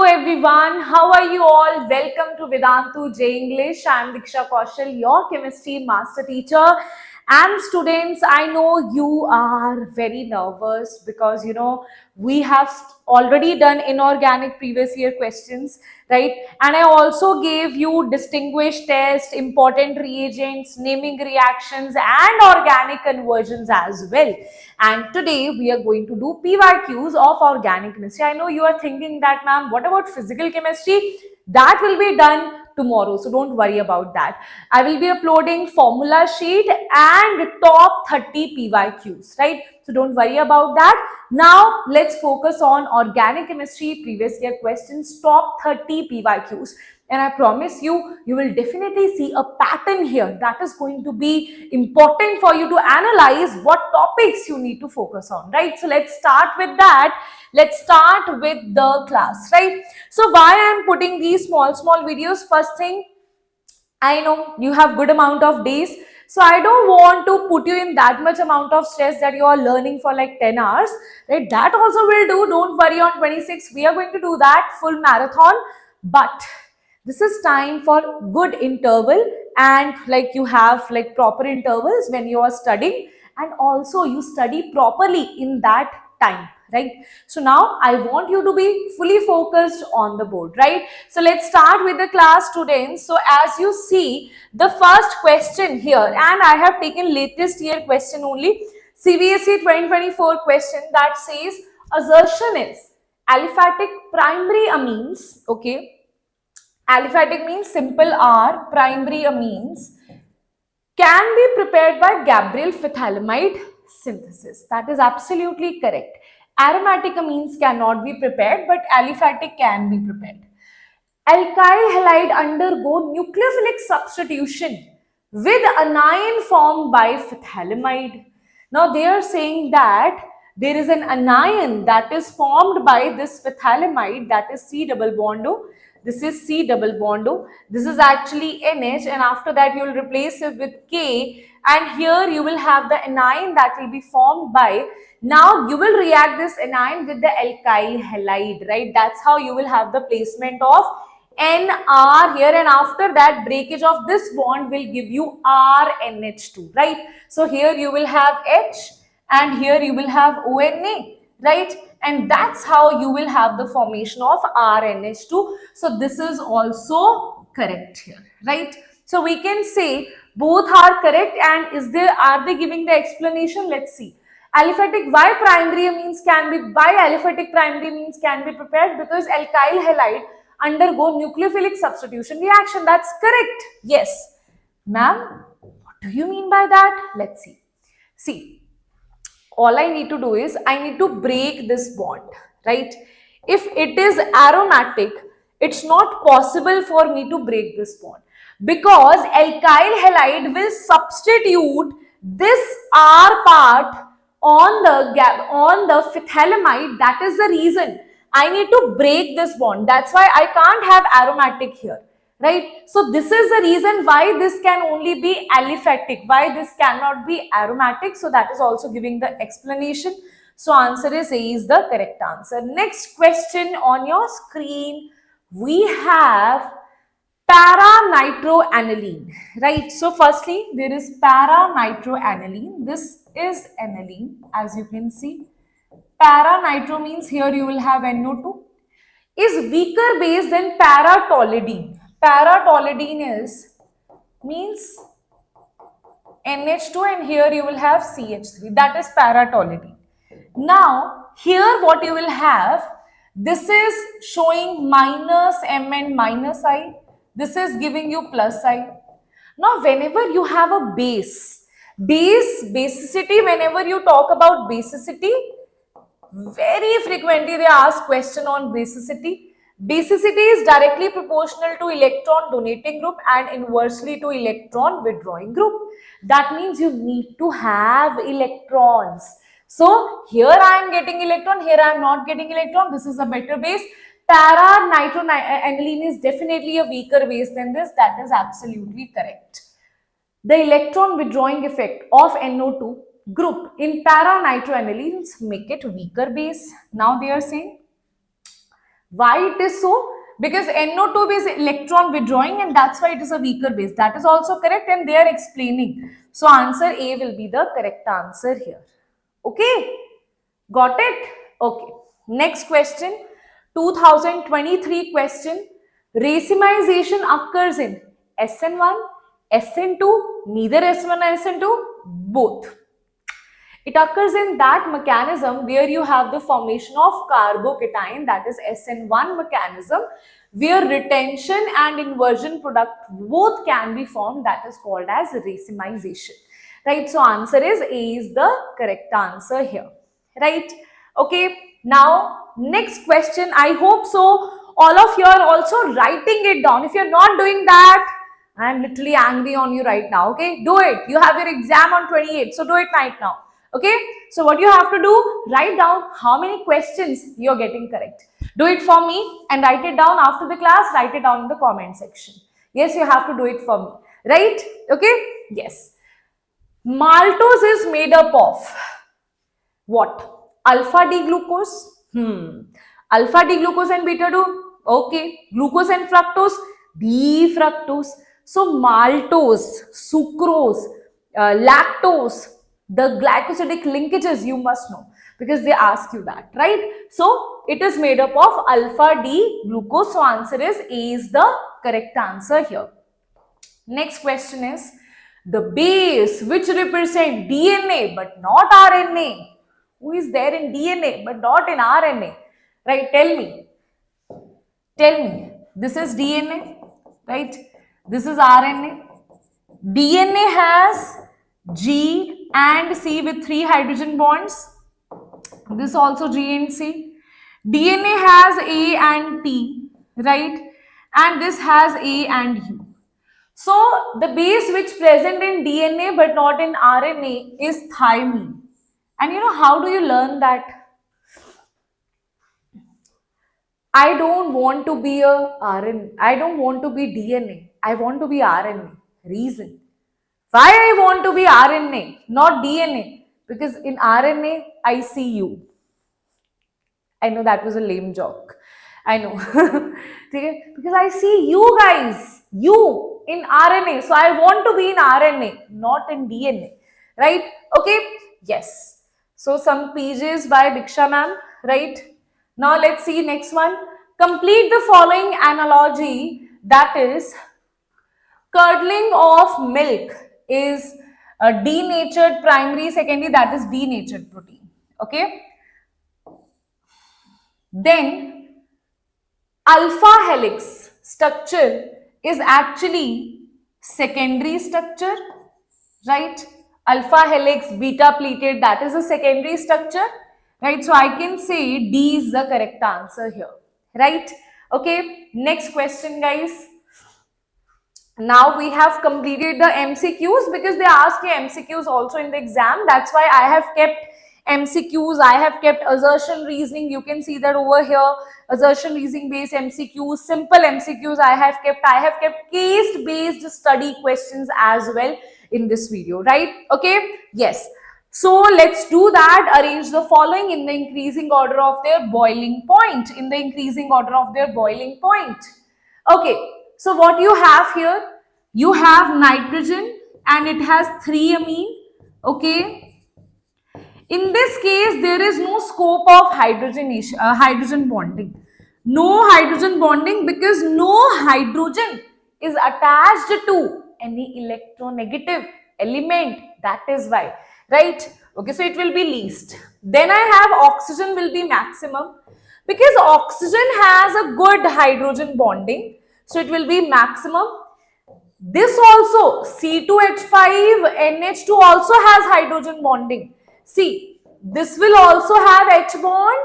everyone, how are you all? Welcome to Vedantu J English. I am Diksha Kaushal, your chemistry master teacher. And students, I know you are very nervous because we have already done inorganic previous year questions, right? And I also gave you distinguished test, important reagents, naming reactions and organic conversions as well. And today we are going to do PYQs of organic chemistry. I know you are thinking that, ma'am, what about physical chemistry? That will be done tomorrow, so don't worry about that. I will be uploading formula sheet and top 30 PYQs, right? So don't worry about that. Now let's focus on organic chemistry previous year questions, top 30 PYQs. And I promise you, you will definitely see a pattern here that is going to be important for you to analyze what topics you need to focus on, right? So let's start with that. Let's start with the class, right? So why I am putting these small videos? First thing, I know you have good amount of days. So I don't want to put you in that much amount of stress that you are learning for like 10 hours, right? That also will do. Don't worry, on 26, we are going to do that full marathon. But this is time for good interval, and like you have like proper intervals when you are studying, and also you study properly in that time, right? So now I want you to be fully focused on the board, right? So let's start with the class, students. So as you see, the first question here, and I have taken latest year question only, CBSE 2024 question that says assertion is aliphatic primary amines, okay? Aliphatic means simple R, primary amines can be prepared by Gabriel phthalimide synthesis. That is absolutely correct. Aromatic amines cannot be prepared, but aliphatic can be prepared. Alkyl halide undergo nucleophilic substitution with anion formed by phthalimide. Now they are saying that there is an anion that is formed by this phthalimide, that is C double bond O. This is C double bond O. This is actually NH, and after that you will replace it with K, and here you will have the anion that will be formed by. Now you will react this anion with the alkyl halide, right? That's how you will have the placement of NR here, and after that breakage of this bond will give you RNH2, right? So here you will have H and here you will have ONA, right? And that's how you will have the formation of RNH2. So this is also correct here, right? So we can say both are correct. And are they giving the explanation? Let's see. Aliphatic, why aliphatic primary amines can be prepared? Because alkyl halide undergo nucleophilic substitution reaction. That's correct. Yes. Ma'am, what do you mean by that? Let's see. See, all I need to do is I need to break this bond, right? If it is aromatic, it's not possible for me to break this bond because alkyl halide will substitute this R part on the phthalimide. That is the reason I need to break this bond. That's why I can't have aromatic here, right? So this is the reason why this can only be aliphatic, why this cannot be aromatic. So that is also giving the explanation. So answer is A is the correct answer. Next question on your screen, we have para-nitroaniline, right? So firstly, there is para-nitroaniline. This is aniline, as you can see. Para-nitro means here you will have NO2. Is weaker base than para-toluidine. Para-toluidine means NH2, and here you will have CH3. That is para-toluidine. Now, here what you will have, this is showing minus M and minus I. This is giving you plus I. Now, whenever you have a basicity, whenever you talk about basicity, very frequently they ask question on basicity. Basicity is directly proportional to electron donating group and inversely to electron withdrawing group. That means you need to have electrons. So here I am getting electron, here I am not getting electron. This is a better base. Para-nitroaniline is definitely a weaker base than this. That is absolutely correct. The electron withdrawing effect of NO2 group in para-nitroanilines make it weaker base. Now they are saying Why it is so? Because NO2 is electron withdrawing and that's why it is a weaker base. That is also correct and they are explaining. So answer A will be the correct answer here. Okay, got it? Okay, next question, 2023 question. Racemization occurs in SN1, SN2, neither S1 or SN2, both. It occurs in that mechanism where you have the formation of carbocation, that is SN1 mechanism, where retention and inversion product both can be formed, that is called as racemization. Right, so answer is A is the correct answer here. Right, okay, now next question. I hope so all of you are also writing it down. If you're not doing that, I'm literally angry on you right now. Okay, do it. You have your exam on 28th, so do it right now. Okay, so what you have to do, write down how many questions you're getting correct. Do it for me and write it down after the class. Write it down in the comment section. Yes, you have to do it for me. Right? Okay? Yes. Maltose is made up of what? Alpha D glucose. Alpha D glucose and beta 2. Okay. Glucose and fructose. D fructose. So maltose, sucrose, lactose, the glycosidic linkages you must know because they ask you that, right? So it is made up of alpha D glucose. So answer is A is the correct answer here. Next question is the base which represent DNA but not RNA. Who is there in DNA but not in RNA? Right? Tell me. Tell me. This is DNA, right? This is RNA. DNA has G and C with 3 hydrogen bonds. This also G and C. DNA has A and T, right? And this has A and U. So the base which present in DNA but not in RNA is thymine. And you know how do you learn that? I don't want to be a RNA. I don't want to be DNA. I want to be RNA. Reason. Why I want to be RNA, not DNA? Because in RNA, I see you. I know that was a lame joke. I know. Because I see you guys, you in RNA. So I want to be in RNA, not in DNA. Right? Okay? Yes. So some pages by Diksha Ma'am. Right? Now let's see next one. Complete the following analogy, that is curdling of milk is a denatured primary, secondary, that is denatured protein. Okay. Then alpha helix structure is actually secondary structure, right? Alpha helix, beta pleated, that is a secondary structure, right? So I can say D is the correct answer here, right? Okay, next question, guys. Now we have completed the MCQs because they ask you MCQs also in the exam. That's why I have kept MCQs. I have kept assertion reasoning. You can see that over here, assertion reasoning based MCQs, simple MCQs I have kept. I have kept case based study questions as well in this video, right? Okay. Yes. So let's do that. Arrange the following in the increasing order of their boiling point. In the increasing order of their boiling point. Okay. So what you have here, you have nitrogen and it has 3 amine, okay. In this case, there is no scope of hydrogen bonding. No hydrogen bonding because no hydrogen is attached to any electronegative element. That is why, right? Okay, so it will be least. Then I have oxygen will be maximum because oxygen has a good hydrogen bonding. So it will be maximum. This also C2H5 NH2 also has hydrogen bonding. See, this will also have H bond.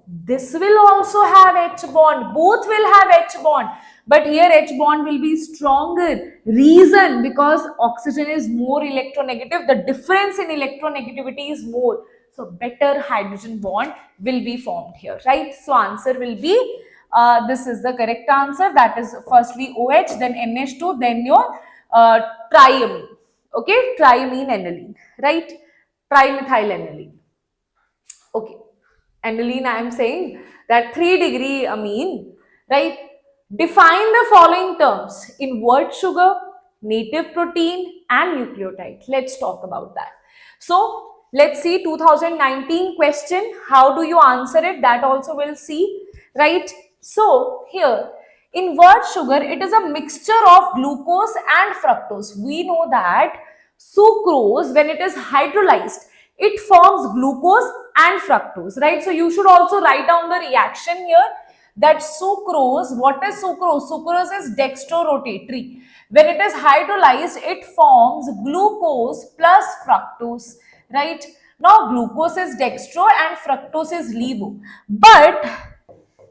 This will also have H bond. Both will have H bond. But here H bond will be stronger. Reason because oxygen is more electronegative. The difference in electronegativity is more. So better hydrogen bond will be formed here, right? So answer will be this is the correct answer. That is firstly OH, then NH2, then your triamine. Okay, triamine aniline, right? Trimethyl aniline. Okay, aniline I am saying. that 3-degree amine, right? Define the following terms: invert sugar, native protein, and nucleotide. Let's talk about that. So let's see 2019 question. How do you answer it? That also we'll see, right? So here, invert sugar, it is a mixture of glucose and fructose. We know that sucrose, when it is hydrolyzed, it forms glucose and fructose, right? So you should also write down the reaction here, that sucrose, what is sucrose? Sucrose is dextrorotatory. When it is hydrolyzed, it forms glucose plus fructose, right? Now glucose is dextro and fructose is levo, but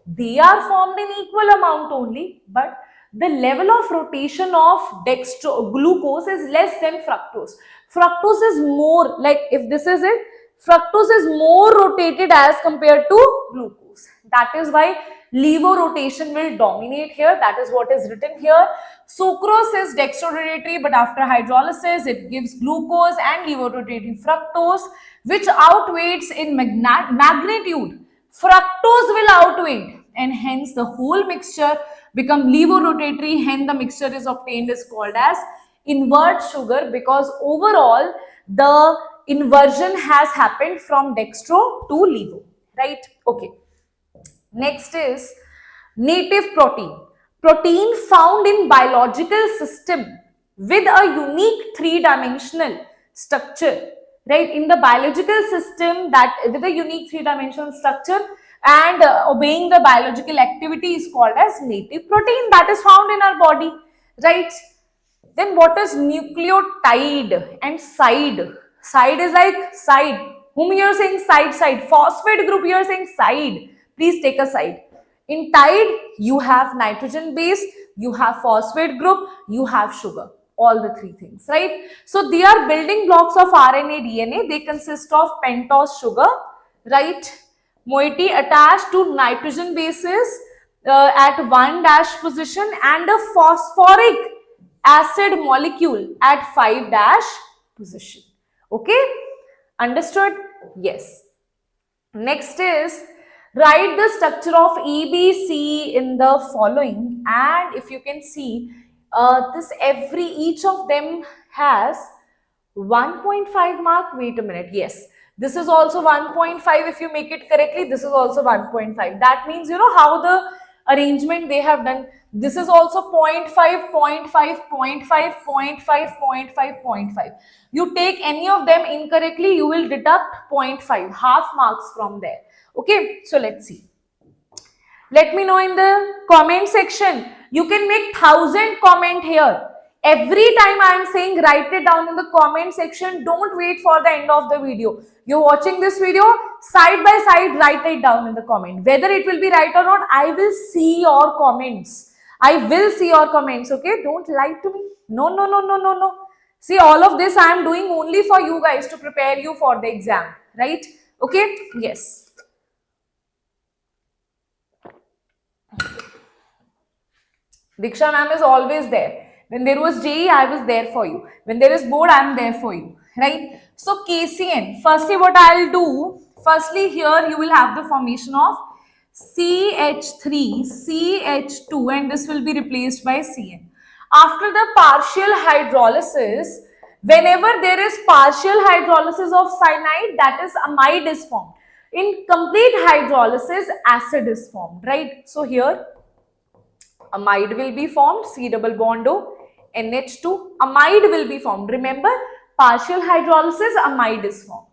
they are formed in equal amount only, but the level of rotation of glucose is less than fructose. Fructose is more, like if this is it, fructose is more rotated as compared to glucose. That is why levo-rotation will dominate here. That is what is written here. Sucrose is dextrorotatory, but after hydrolysis, it gives glucose and levo-rotating fructose, which outweighs in magnitude. Fructose will outweigh, and hence the whole mixture become levo-rotatory. Hence the mixture is obtained is called as invert sugar, because overall the inversion has happened from dextro to levo, right? Okay. Next is native protein. Protein found in biological system with a unique three-dimensional structure, right? In the biological system, that with a unique three-dimensional structure and obeying the biological activity is called as native protein, that is found in our body, right? Then what is nucleotide and side? Side is like side. Whom you are saying side? Phosphate group, you are saying side. Please take a side. In tide, you have nitrogen base, you have phosphate group, you have sugar. All the three things, right? So they are building blocks of RNA, DNA. They consist of pentose sugar, right? Moiety attached to nitrogen bases at 1' position and a phosphoric acid molecule at 5' position. Okay? Understood? Yes. Next is write the structure of EBC in the following, and if you can see each of them has 1.5 mark. Wait a minute. Yes, this is also 1.5. If you make it correctly, this is also 1.5. That means you know how the arrangement they have done. This is also 0.5, 0.5, 0.5, 0.5, 0.5, 0.5. You take any of them incorrectly, you will deduct 0.5, half marks from there. Okay, so let's see. Let me know in the comment section. You can make 1,000 comment here. Every time I am saying write it down in the comment section. Don't wait for the end of the video. You're watching this video, side by side, write it down in the comment. Whether it will be right or not, I will see your comments. I will see your comments, okay? Don't lie to me. No, no, no, no, no, no. See, all of this I am doing only for you guys to prepare you for the exam, right? Okay? Yes. Diksha Ma'am is always there. When there was JEE, I was there for you. When there is board, I am there for you, right? So KCN, firstly what I'll do, firstly here you will have the formation of CH3, CH2, and this will be replaced by CN. After the partial hydrolysis, whenever there is partial hydrolysis of cyanide, that is amide is formed. In complete hydrolysis, acid is formed, right? So here amide will be formed, C double bond O, NH2, amide will be formed. Remember, partial hydrolysis, amide is formed.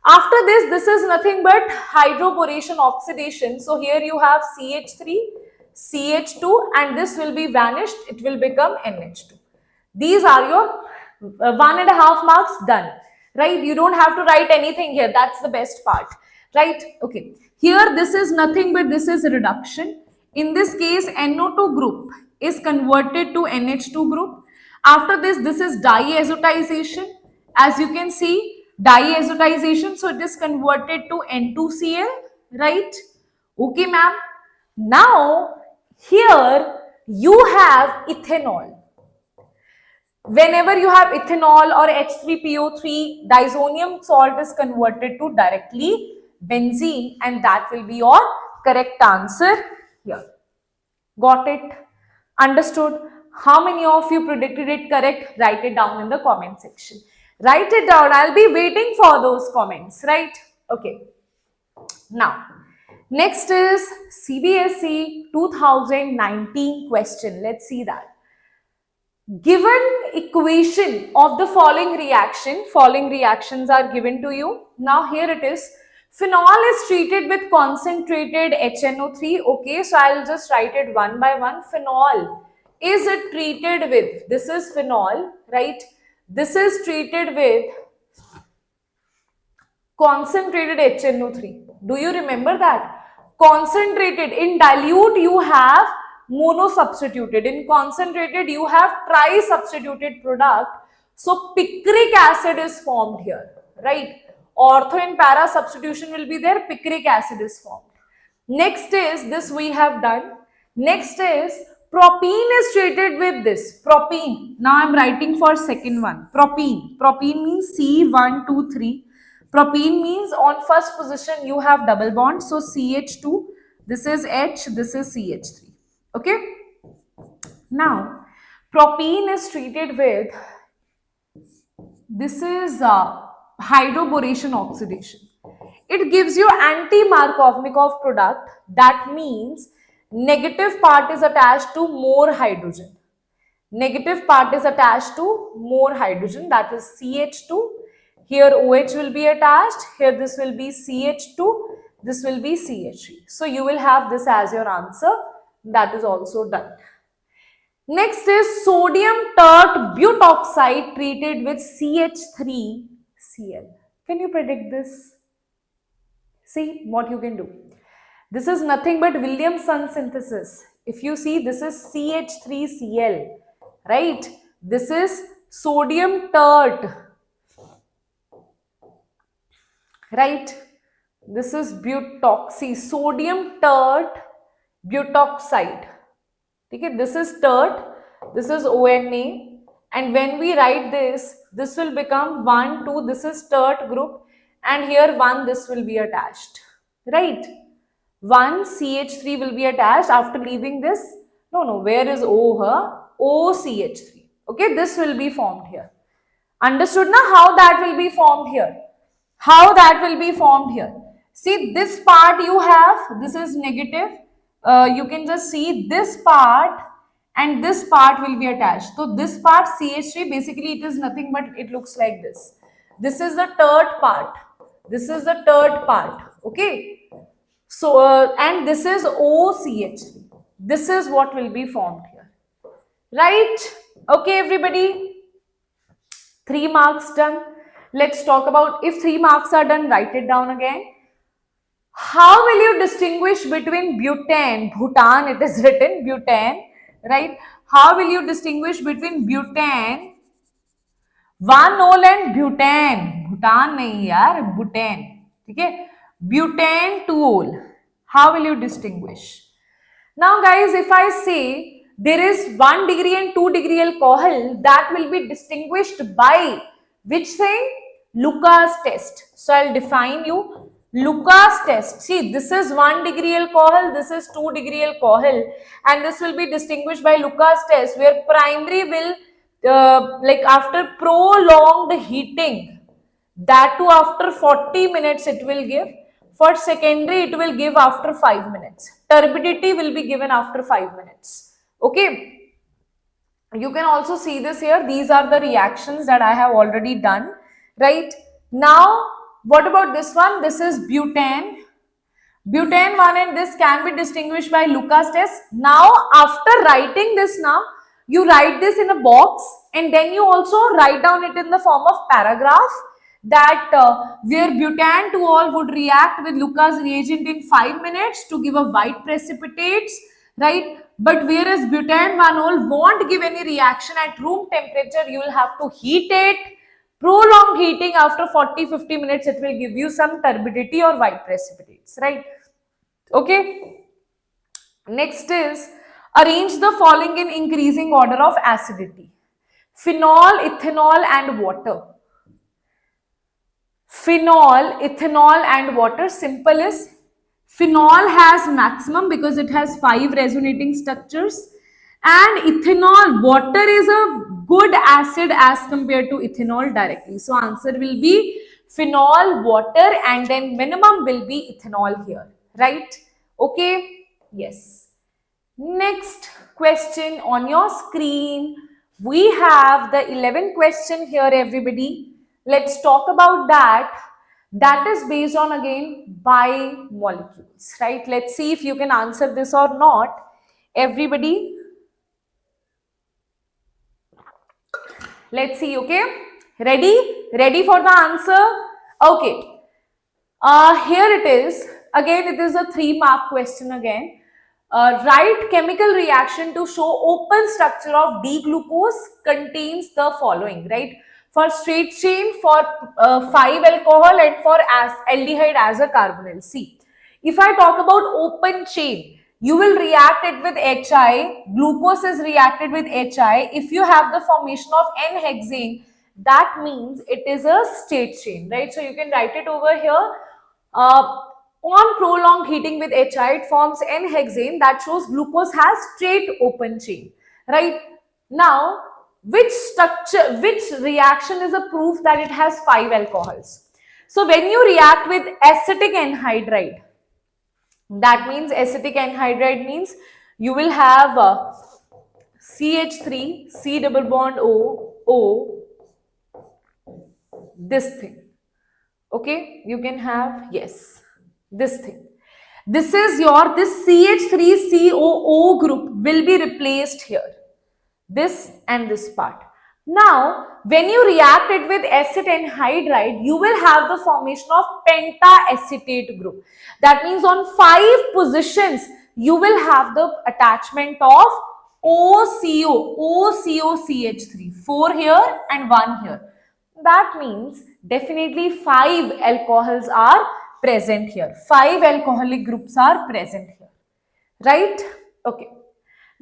After this is nothing but hydroboration oxidation. So here you have CH3, CH2, and this will be vanished. It will become NH2. These are your 1.5 marks done, right? You don't have to write anything here. That's the best part, right? Okay. Here this is nothing but this is reduction. In this case, NO2 group is converted to NH2 group. After this is diazotization. As you can see, diazotization, so it is converted to N2Cl, right? Okay, ma'am. Now, here you have ethanol. Whenever you have ethanol or H3PO3, diazonium salt is converted to directly benzene, and that will be your correct answer here. Got it? Understood? How many of you predicted it correct? Write it down in the comment section. Write it down. I'll be waiting for those comments, right? Okay. Now, next is CBSE 2019 question. Let's see that. Given equation of the following reactions are given to you. Now here it is. Phenol is treated with concentrated HNO3. Okay, so I'll just write it one by one. Phenol is it treated with, this is phenol, right? This is treated with concentrated HNO3. Do you remember that? Concentrated, in dilute you have mono-substituted. In concentrated you have tri-substituted product. So picric acid is formed here, right? Ortho and para substitution will be there, picric acid is formed. Next is, this we have done. Next is, propene is treated with this, propene. Now I am writing for second one, propene. Propene means C123. Propene means on first position you have double bond, so CH2, this is H, this is CH3. Okay. Now, propene is treated with, this is hydroboration oxidation. It gives you anti-Markovnikov product. That means negative part is attached to more hydrogen. Negative part is attached to more hydrogen, that is CH2. Here OH will be attached. Here this will be CH2. This will be CH3. So you will have this as your answer. That is also done. Next is sodium tert butoxide treated with CH3Cl. Can you predict this? See what you can do. This is nothing but Williamson synthesis. If you see, this is CH3Cl, right? This is sodium tert, right? This is butoxy, sodium tert butoxide. Okay, this is tert, this is ONA, and when we write this, this will become 1, 2, this is tert group, and here 1, this will be attached, right? 1 CH3 will be attached after leaving this. No, where is O here? OCH3. Okay, this will be formed here. Understood now how that will be formed here? How that will be formed here? See, this part you have, this is negative. You can just see this part and this part will be attached. So this part CH3, basically it is nothing but it looks like this. This is the tert part. This is the tert part. Okay. So and this is OCH3. This is what will be formed here. Right? Okay, everybody. 3 marks done. Let's talk about, if 3 marks are done, write it down again. How will you distinguish between butane, bhutan, it is written butane, right? How will you distinguish between butane, vanol and butane? Bhutan nahi yaar, butane. Okay? Butane tool. How will you distinguish? Now guys, if I say there is 1 degree and 2 degree alcohol, that will be distinguished by which thing? Lucas test. So I'll define you. Lucas test. See, this is 1 degree alcohol, this is 2 degree alcohol, and this will be distinguished by Lucas test, where primary will like after prolonged heating, that too after 40 minutes it will give. For secondary it will give after 5 minutes. Turbidity will be given after 5 minutes. Okay. You can also see this here. These are the reactions that I have already done, right? Now, what about this one? This is butane. Butane 1 and this can be distinguished by Lucas test. Now, after writing this now, you write this in a box and then you also write down it in the form of paragraph that where butane 2-ol would react with Lucas reagent in 5 minutes to give a white precipitates, right? But whereas butane 1-ol won't give any reaction at room temperature, you will have to heat it. Prolonged heating after 40-50 minutes, it will give you some turbidity or white precipitates, right? Okay. Next is, arrange the following in increasing order of acidity. Phenol, ethanol and water. Phenol, ethanol and water. Simple is Phenol has maximum because it has 5 resonating structures. And ethanol, water is a good acid as compared to ethanol directly. So answer will be phenol, water, and then minimum will be ethanol here, right? Okay, yes. Next question on your screen. We have the 11th question here, everybody. Let's talk about that. That is based on again biomolecules, right? Let's see if you can answer this or not. Everybody, let's see, okay? Ready? Ready for the answer? Okay. Here it is. Again, it is a 3-mark question again. Write chemical reaction to show open structure of D-glucose contains the following, right? For straight chain, for 5-alcohol, and for aldehyde as a carbonyl. See, if I talk about open chain, you will react it with HI. Glucose is reacted with HI. If you have the formation of N-hexane, that means it is a straight chain, right? So you can write it over here. On prolonged heating with HI, it forms N-hexane that shows glucose has straight open chain, right? Now, which reaction is a proof that it has 5 alcohols? So when you react with acetic anhydride, that means acetic anhydride means you will have CH3, C double bond O, O, this thing. Okay, you can have, yes, this thing. This is your, this CH3COO group will be replaced here. This and this part. Now, when you react it with acid anhydride, you will have the formation of pentaacetate group. That means on 5 positions, you will have the attachment of OCOCH3. 4 here and 1 here. That means definitely 5 alcohols are present here. 5 alcoholic groups are present here. Right? Okay.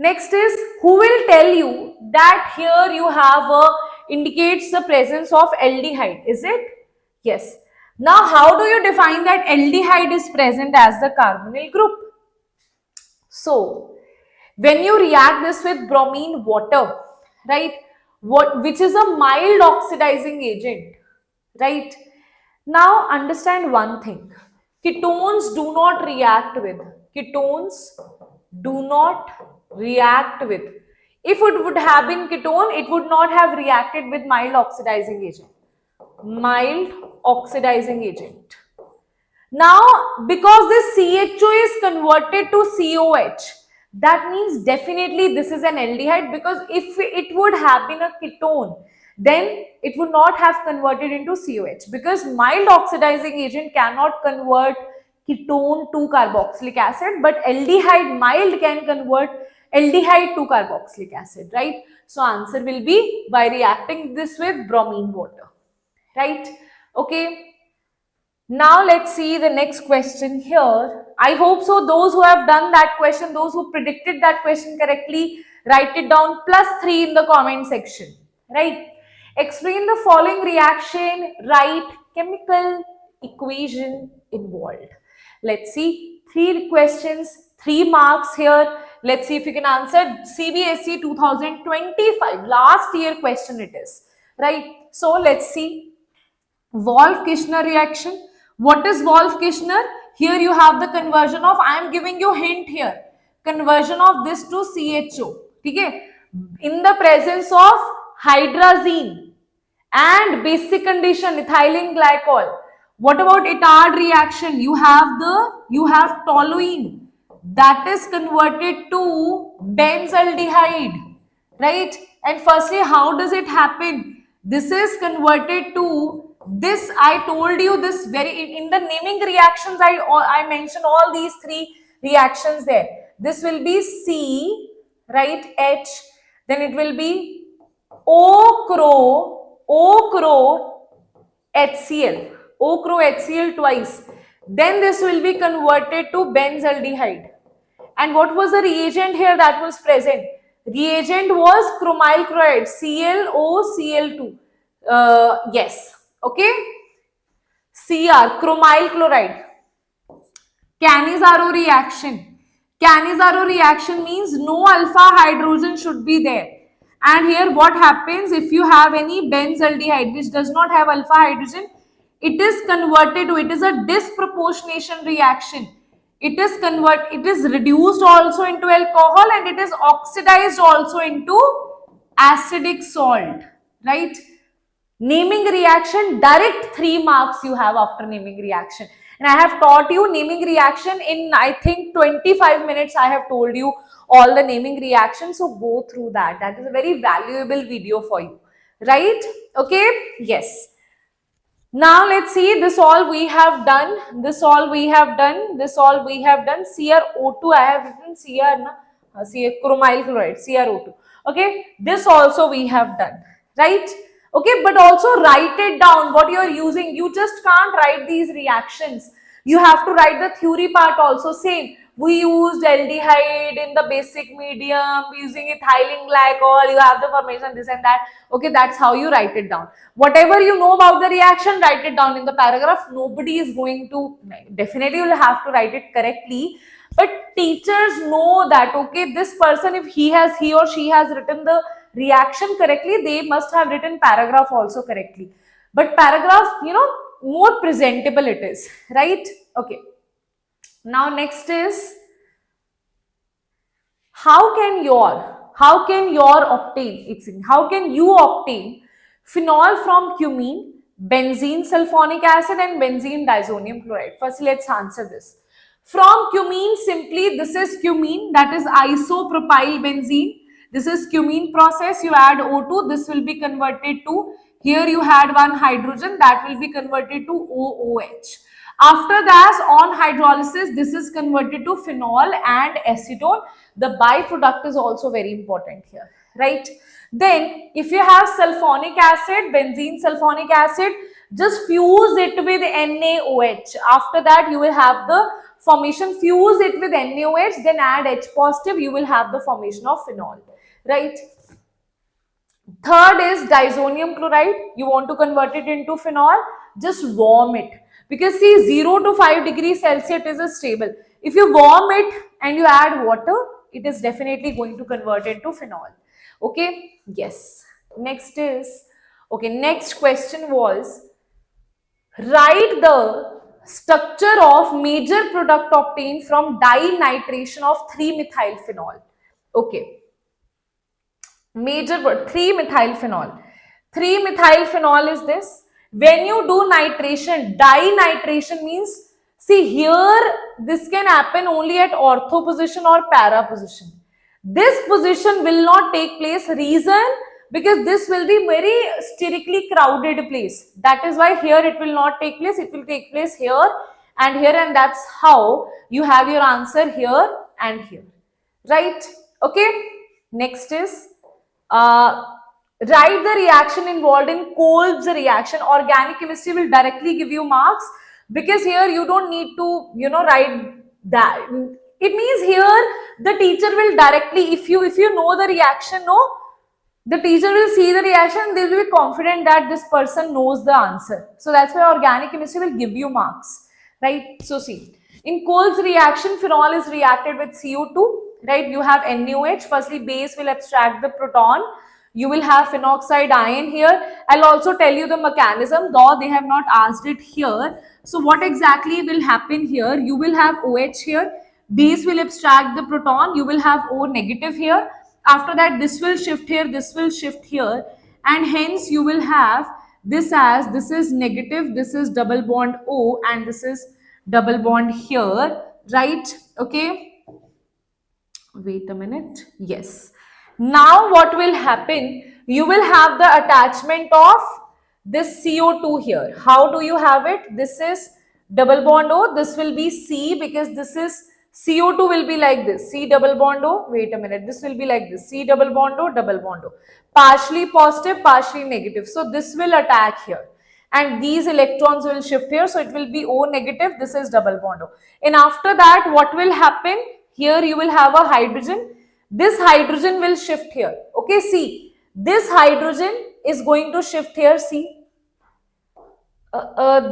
Next is, who will tell you that here you have indicates the presence of aldehyde, is it? Yes. Now, how do you define that aldehyde is present as the carbonyl group? So, when you react this with bromine water, right, which is a mild oxidizing agent, right? Now, understand one thing. Ketones do not react with. Ketones do not react with. If it would have been ketone, it would not have reacted with mild oxidizing agent. Mild oxidizing agent. Now, because this CHO is converted to COH, that means definitely this is an aldehyde, because if it would have been a ketone, then it would not have converted into COH, because mild oxidizing agent cannot convert ketone to carboxylic acid, but aldehyde mild can convert aldehyde to carboxylic acid, right? So answer will be by reacting this with bromine water, right? Okay. Now let's see the next question here. I hope so. Those who have done that question, those who predicted that question correctly, write it down +3 in the comment section, right? Explain the following reaction, write chemical equation involved. Let's see, 3 questions, 3 marks here. Let's see if you can answer. CBSE 2025, last year question it is, right? So let's see. Wolff-Kishner reaction. What is Wolff-Kishner? Here you have the conversion of, I am giving you hint here, conversion of this to CHO. Okay? In the presence of hydrazine and basic condition ethylene glycol. What about Itard reaction? You have toluene that is converted to benzaldehyde, right? And firstly, how does it happen? This is converted to this. I told you this very in the naming reactions. I mentioned all these 3 reactions there. This will be C, right? H. Then it will be O-cro HCl. O-cro HCl twice. Then this will be converted to benzaldehyde. And what was the reagent here that was present? Reagent was chromyl chloride, ClOCl2. Yes. Okay. Cr, chromyl chloride. Cannizzaro reaction. Cannizzaro reaction means no alpha hydrogen should be there. And here what happens if you have any benzaldehyde which does not have alpha hydrogen, it is converted to, it is a disproportionation reaction. It is reduced also into alcohol and it is oxidized also into acidic salt, right? Naming reaction, direct 3 marks you have after naming reaction. And I have taught you naming reaction in, I think, 25 minutes. I have told you all the naming reactions. So go through that. That is a very valuable video for you, right? Okay. Yes. Now let's see, this all we have done. This all we have done. This all we have done. CrO2, I have written chromyl chloride, CrO2. Okay. This also we have done, right? Okay, but also write it down what you are using. You just can't write these reactions. You have to write the theory part also. Same. We used aldehyde in the basic medium, using ethylene glycol, you have the formation, this and that. Okay, that's how you write it down. Whatever you know about the reaction, write it down in the paragraph. Nobody is going to, definitely you will have to write it correctly. But teachers know that, okay, this person, if he or she has written the reaction correctly, they must have written paragraph also correctly. But paragraph, more presentable it is, right? Okay. Now next is, how can you obtain phenol from cumene, benzene sulfonic acid and benzene disonium chloride? First, let's answer this. From cumene, simply this is cumene, that is isopropyl benzene. This is cumene process. You add O2, this will be converted to, here you had one hydrogen, that will be converted to OOH. After that, on hydrolysis, this is converted to phenol and acetone. The byproduct is also very important here, right? Then, if you have sulfonic acid, benzene sulfonic acid, just fuse it with NaOH. After that, you will have the formation, fuse it with NaOH, then add H positive, you will have the formation of phenol, right? Third is disonium chloride. You want to convert it into phenol, just warm it. Because see, 0 to 5 degrees Celsius is stable. If you warm it and you add water, it is definitely going to convert into phenol. Okay, yes. Next is, okay, next question was, write the structure of major product obtained from dinitration of 3-methylphenol. Okay. Major 3-methylphenol. 3-methylphenol is this. When you do nitration, dinitration means, see here, this can happen only at ortho position or para position. This position will not take place. Reason? Because this will be very sterically crowded place. That is why here it will not take place. It will take place here and here, and that's how you have your answer here and here. Right? Okay. Next is, write the reaction involved in Kolb's reaction. Organic chemistry will directly give you marks, because here you don't need to, write that. It means here the teacher will directly, if you know the reaction, the teacher will see the reaction, they will be confident that this person knows the answer. So that's why organic chemistry will give you marks, right? So see, in Kolb's reaction, phenol is reacted with CO2, right? You have NaOH. Firstly, base will abstract the proton. You will have phenoxide ion here. I'll also tell you the mechanism, though they have not asked it here. So what exactly will happen here? You will have OH here. Base will abstract the proton. You will have O negative here. After that, this will shift here. This will shift here. And hence, you will have this as, this is negative. This is double bond O and this is double bond here. Right? Okay. Wait a minute. Yes. Now what will happen? You will have the attachment of this CO2 here. How do you have it? This is double bond O. This will be C, because this is CO2 will be like this. C double bond O. Wait a minute. This will be like this. C double bond O, double bond O. Partially positive, partially negative. So this will attack here. And these electrons will shift here. So it will be O negative. This is double bond O. And after that, what will happen? Here you will have a hydrogen. This hydrogen will shift here. Okay, see, this hydrogen is going to shift here. See,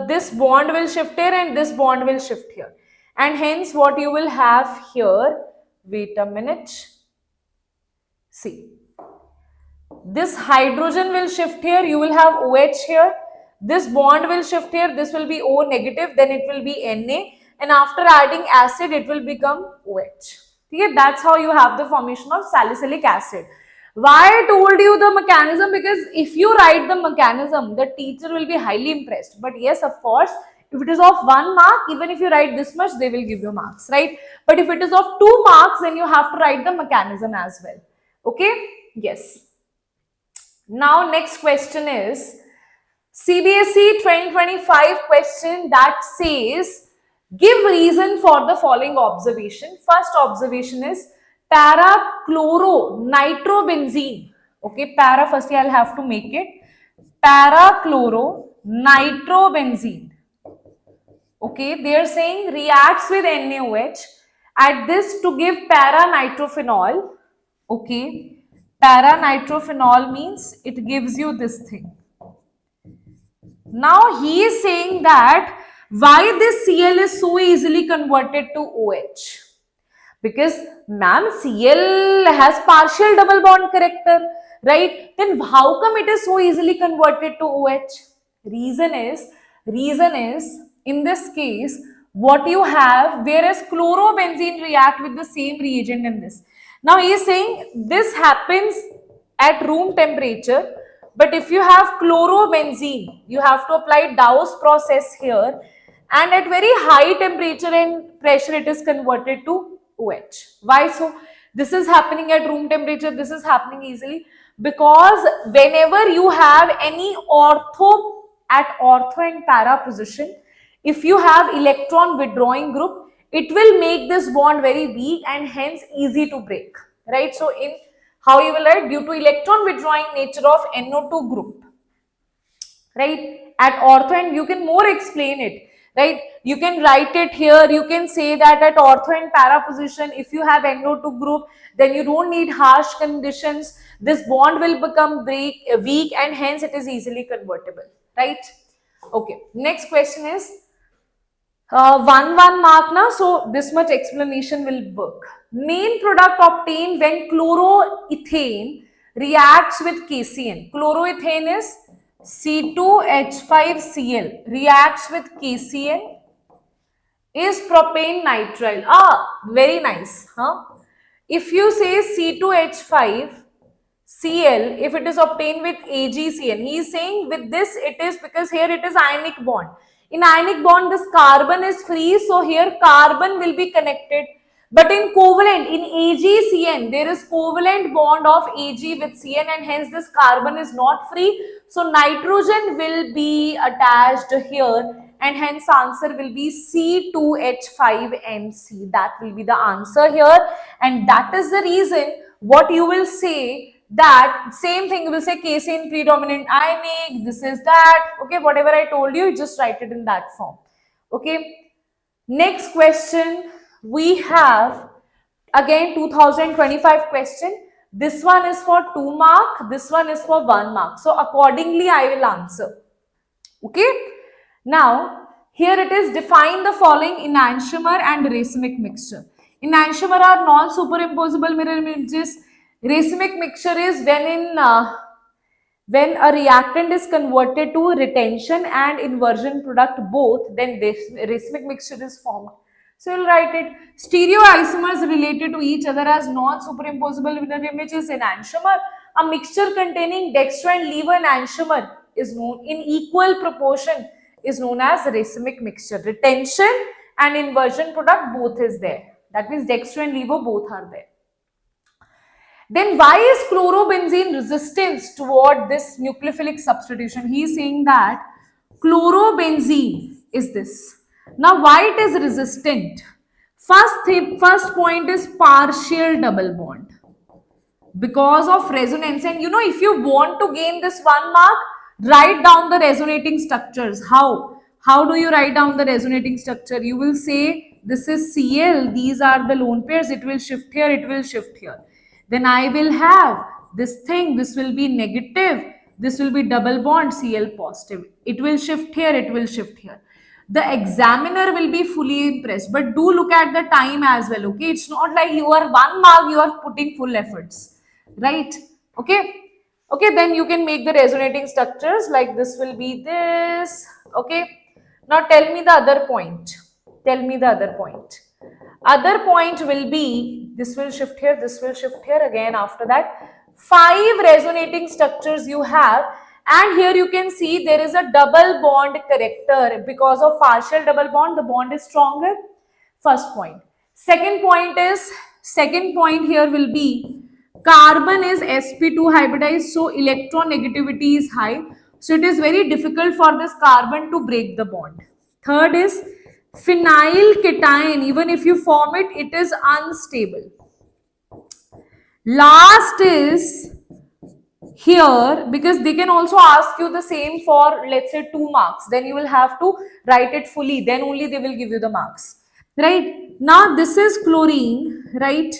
this bond will shift here and this bond will shift here. and hence what you will have here, wait a minute, see, this hydrogen will shift here, you will have OH here, this bond will shift here, this will be O negative, then it will be Na, and after adding acid it will become OH. Okay, that's how you have the formation of salicylic acid. Why I told you the mechanism? Because if you write the mechanism, the teacher will be highly impressed. But yes, of course, if it is of 1 mark, even if you write this much, they will give you marks, right? But if it is of 2 marks, then you have to write the mechanism as well. Okay? Yes. Now, next question is CBSE 2025 question that says, give reason for the following observation. First observation is para-chloro-nitrobenzene. Okay, para firstly I'll have to make it. Para-chloro-nitrobenzene. Okay, they are saying reacts with NaOH at this to give para-nitrophenol. Okay. Para-nitrophenol means it gives you this thing. Now he is saying that why this Cl is so easily converted to OH? Because ma'am, Cl has partial double bond character, right? Then how come it is so easily converted to OH? Reason is in this case what you have, whereas chlorobenzene react with the same reagent in this. Now he is saying this happens at room temperature, but if you have chlorobenzene, you have to apply Dow's process here, and at very high temperature and pressure it is converted to OH. Why so? This is happening at room temperature, this is happening easily because whenever you have any ortho and para position, if you have electron withdrawing group, it will make this bond very weak and hence easy to break, right? So in how you will write, due to electron withdrawing nature of NO2 group, right? At ortho, and you can more explain it, right? You can write it here, you can say that at ortho and para position, if you have NO2 group, then you don't need harsh conditions, this bond will become weak and hence it is easily convertible, right? Okay, next question is 1 mark na, so this much explanation will work. Main product obtained when chloroethane reacts with KCN. Chloroethane is C2H5Cl reacts with KCN is propane nitrile. Very nice, huh? If you say C2H5Cl, if it is obtained with AgCN, he is saying with this it is because here it is ionic bond. In ionic bond, this carbon is free, so here carbon will be connected. But in covalent, in AgCN, there is covalent bond of Ag with Cn and hence this carbon is not free. So nitrogen will be attached here and hence answer will be C2H5NC. That will be the answer here, and that is the reason what you will say, that same thing you will say casein predominant ionic, this is that, okay, whatever I told you, just write it in that form. Okay, next question we have again 2025 question. This one is for 2 mark, this one is for 1 mark, so accordingly I will answer. Okay, now here it is, define the following enantiomer and racemic mixture. Enantiomer are non-superimposable mirror images. Racemic mixture is when a reactant is converted to retention and inversion product both, then this racemic mixture is formed. So you'll write it. Stereoisomers related to each other as non-superimposable mirror images. Enantiomer, a mixture containing dextro and levo enantiomer is known in equal proportion, is known as racemic mixture. Retention and inversion product both is there. That means dextro and levo both are there. Then why is chlorobenzene resistance toward this nucleophilic substitution? He is saying that chlorobenzene is this. Now why it is resistant? First point is partial double bond. Because of resonance, and you know, if you want to gain this 1 mark, write down the resonating structures. How do you write down the resonating structure? You will say this is Cl, these are the lone pairs, it will shift here, it will shift here. Then I will have this thing, this will be negative, this will be double bond Cl positive. It will shift here, it will shift here. the examiner will be fully impressed. But do look at the time as well, okay? It's not like you are 1 mark, you are putting full efforts, right? Okay. Okay, then you can make the resonating structures like this will be this. Okay. Now tell me the other point. Tell me the other point. Other point will be, this will shift here, this will shift here again. After that, 5 resonating structures you have, and here you can see there is a double bond character. Because of partial double bond, the bond is stronger. First point. Second point here will be carbon is sp2 hybridized, so electron negativity is high, so it is very difficult for this carbon to break the bond. Third is phenyl cation, even if you form it, it is unstable. Last is here, because they can also ask you the same for, let's say, 2 marks, then you will have to write it fully, then only they will give you the marks, right? Now this is chlorine, right,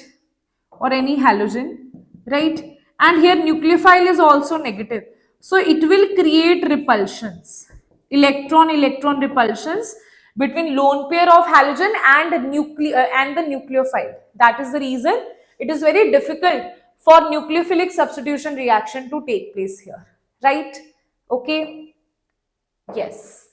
or any halogen, right? And here nucleophile is also negative, so it will create repulsions, electron repulsions between lone pair of halogen and the nucleophile. That is the reason it is very difficult for nucleophilic substitution reaction to take place here, right? Okay, yes.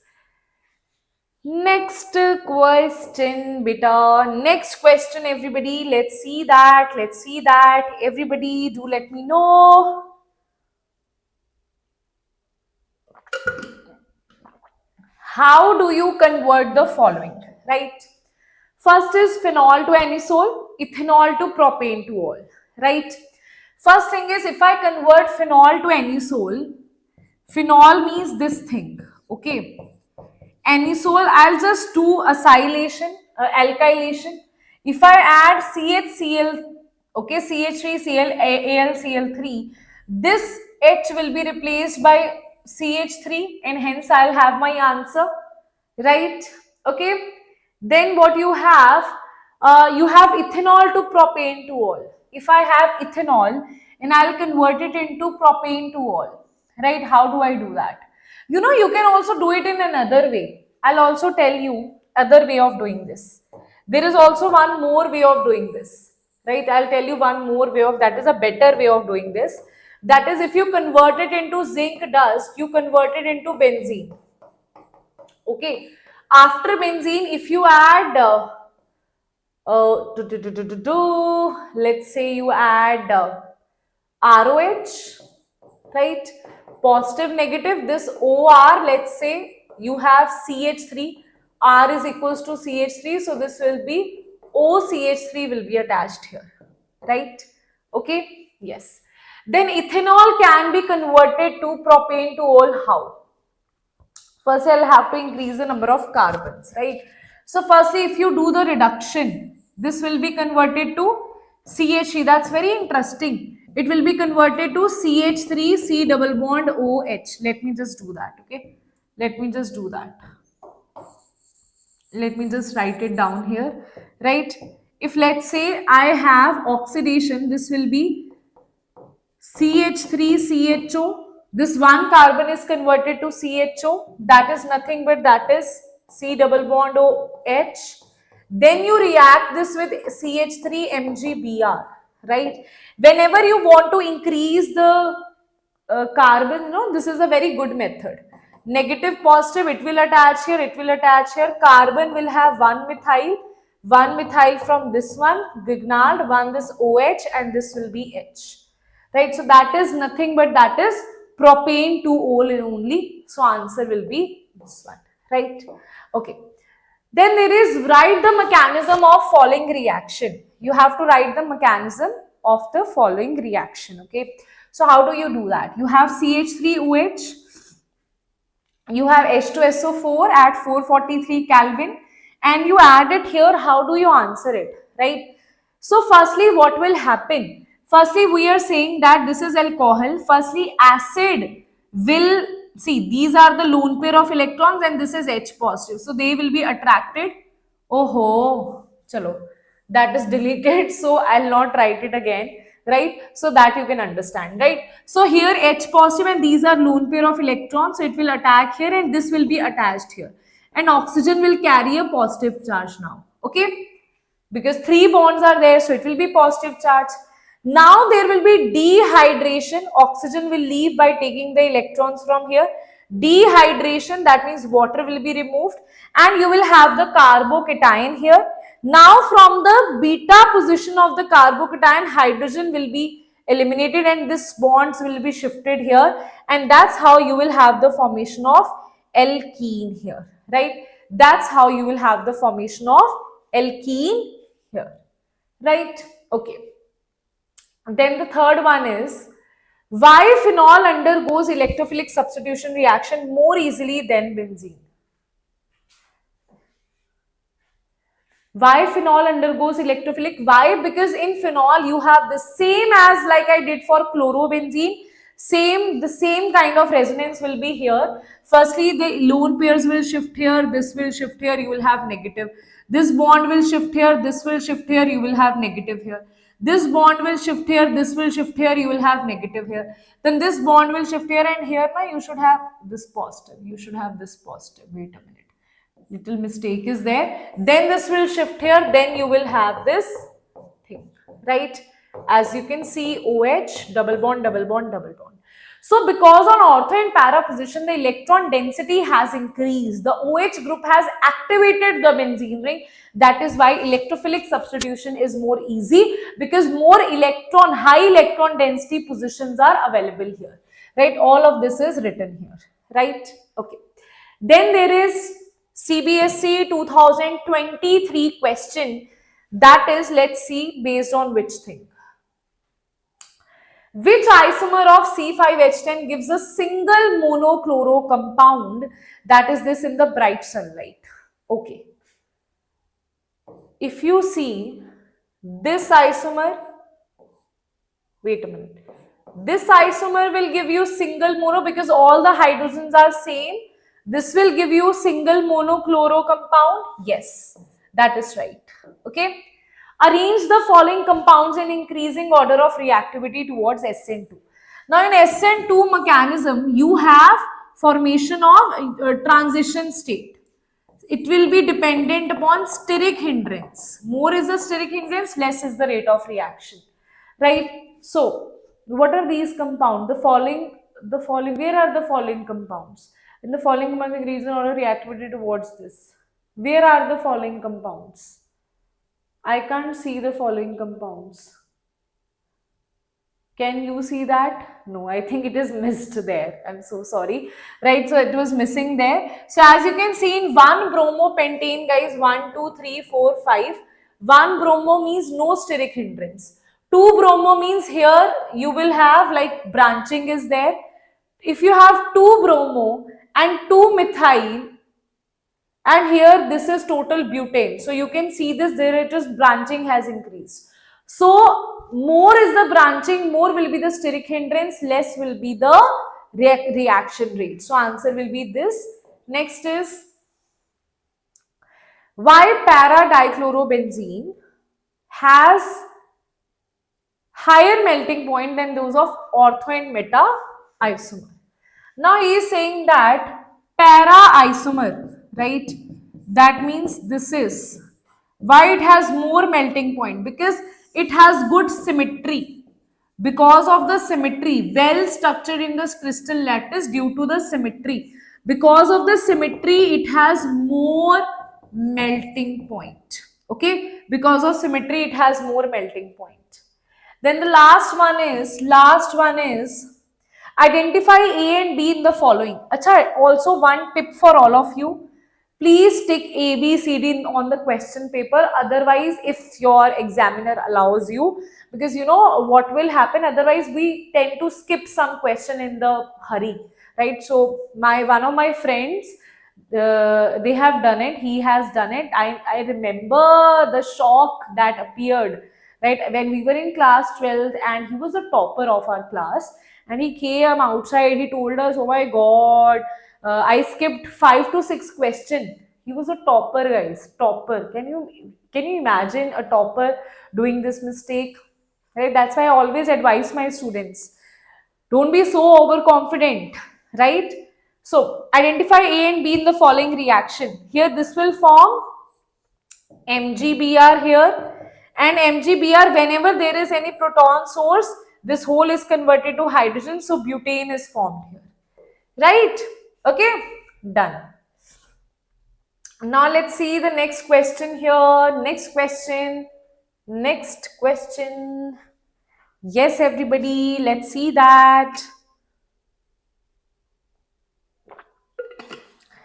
Next question, beta. Next question, everybody. Let's see that. Let's see that. Everybody, do let me know. How do you convert the following, right? First is phenol to anisole, ethanol to propane to all, right? First thing is, if I convert phenol to anisole, phenol means this thing, okay? Anisole, I'll just do acylation, alkylation. If I add CHCl, okay, CH3Cl, AlCl3, this H will be replaced by CH3 and hence I'll have my answer, right? Okay. Then what you have ethanol to propane to all. If I have ethanol and I'll convert it into propane to all, right? How do I do that? You know, you can also do it in another way. I'll also tell you other way of doing this. There is also one more way of doing this, right? I'll tell you one more way of, that is a better way of doing this. That is, if you convert it into zinc dust, you convert it into benzene. Okay. After benzene, if you add, let's say you add ROH, right? Positive, negative, this OR, let's say you have CH3, R is equals to CH3, so this will be OCH3 will be attached here, right? Okay, yes. Then ethanol can be converted to propane to all. How? First, I'll have to increase the number of carbons, right? So, firstly, if you do the reduction, this will be converted to CH3. That's very interesting. It will be converted to CH3, C double bond OH. Let me just do that, okay? Let me just do that. Let me just write it down here, right? If let's say I have oxidation, this will be CH3CHO. This one carbon is converted to CHO. That is nothing but that is C double bond OH. Then you react this with CH3MgBr, right? Whenever you want to increase the carbon, this is a very good method. Negative, positive, it will attach here, it will attach here. Carbon will have one methyl from this one, Grignard, one this OH, and this will be H. Right, so that is nothing but that is propane to all only. So answer will be this one, right? Okay. Then there is, write the mechanism of following reaction. You have to write the mechanism of the following reaction, okay? So how do you do that? You have CH3OH, you have H2SO4 at 443 Kelvin, and you add it here. How do you answer it, right? So firstly, what will happen? Firstly, we are saying that this is alcohol. Firstly, acid will, see, these are the lone pair of electrons and this is H positive. So they will be attracted. Oh, chalo, that is deleted. So I'll not write it again, right? So that you can understand, right? So here H positive and these are lone pair of electrons. So it will attack here and this will be attached here. and oxygen will carry a positive charge now. Okay, because 3 bonds are there, so it will be positive charge. Now there will be dehydration. Oxygen will leave by taking the electrons from here. Dehydration, that means water will be removed, and you will have the carbocation here. Now from the beta position of the carbocation, hydrogen will be eliminated and this bonds will be shifted here, and that's how you will have the formation of alkene here, right? That's how you will have the formation of alkene here, right? Okay. Then the third one is, why phenol undergoes electrophilic substitution reaction more easily than benzene? Why phenol undergoes electrophilic? Why? Because in phenol you have the same as like I did for chlorobenzene. The same kind of resonance will be here. Firstly, the lone pairs will shift here, this will shift here, you will have negative. This bond will shift here, this will shift here, you will have negative here. This bond will shift here, this will shift here, you will have negative here. Then this bond will shift here, and here now you should have this positive. You should have this positive. Wait a minute. Little mistake is there. Then this will shift here, then you will have this thing, right? As you can see, OH, double bond, double bond, double bond. So because on ortho and para position, the electron density has increased. The OH group has activated the benzene ring. That is why electrophilic substitution is more easy, because more high electron density positions are available here, right? All of this is written here, right? Okay. Then there is CBSE 2023 question, that is, let's see, based on which thing. Which isomer of C5H10 gives a single monochloro compound, that is this in the bright sunlight? Okay. If you see this isomer, wait a minute, this isomer will give you single mono because all the hydrogens are same. This will give you single monochloro compound. Yes, that is right. Okay. Arrange the following compounds in increasing order of reactivity towards SN2. Now in SN2 mechanism, you have formation of transition state. It will be dependent upon steric hindrance. More is the steric hindrance, less is the rate of reaction. Right? So, what are these compounds? Where are the following compounds? In the following compounds, increase in order reactivity towards this. Where are the following compounds? I can't see the following compounds. Can you see that? No, I think it is missed there. I'm so sorry. Right, so it was missing there. So as you can see in 1 bromopentane, guys, 1, 2, 3, 4, 5. 1 bromo means no steric hindrance. 2 bromo means here you will have like branching is there. If you have 2 bromo and 2 methyl, and here this is total butane. So you can see this, there it is, branching has increased. So more is the branching, more will be the steric hindrance, less will be the reaction rate. So answer will be this. Next is, why para-dichlorobenzene has higher melting point than those of ortho and meta isomer. Now he is saying that para isomer, right? That means this is why it has more melting point, because it has good symmetry. Because of the symmetry, well structured in this crystal lattice due to the symmetry. Because of the symmetry, it has more melting point. Okay, because of symmetry, it has more melting point. Then the last one is identify A and B in the following. Achha, also one tip for all of you. Please tick A, B, C, D on the question paper. Otherwise, if your examiner allows you, because you know what will happen, otherwise we tend to skip some question in the hurry, right? So one of my friends, they have done it, he has done it. I remember the shock that appeared, right, when we were in class 12th and he was a topper of our class, and he came outside, he told us, oh my god, I skipped 5 to 6 questions. He was a topper, guys, topper. Can you imagine a topper doing this mistake? Right? That's why I always advise my students, don't be so overconfident, right? So identify A and B in the following reaction. Here this will form MgBr here, and MgBr, whenever there is any proton source, this whole is converted to hydrogen, so butane is formed here. Right? Okay, done. Now let's see the next question here. Next question. Yes, everybody, let's see that.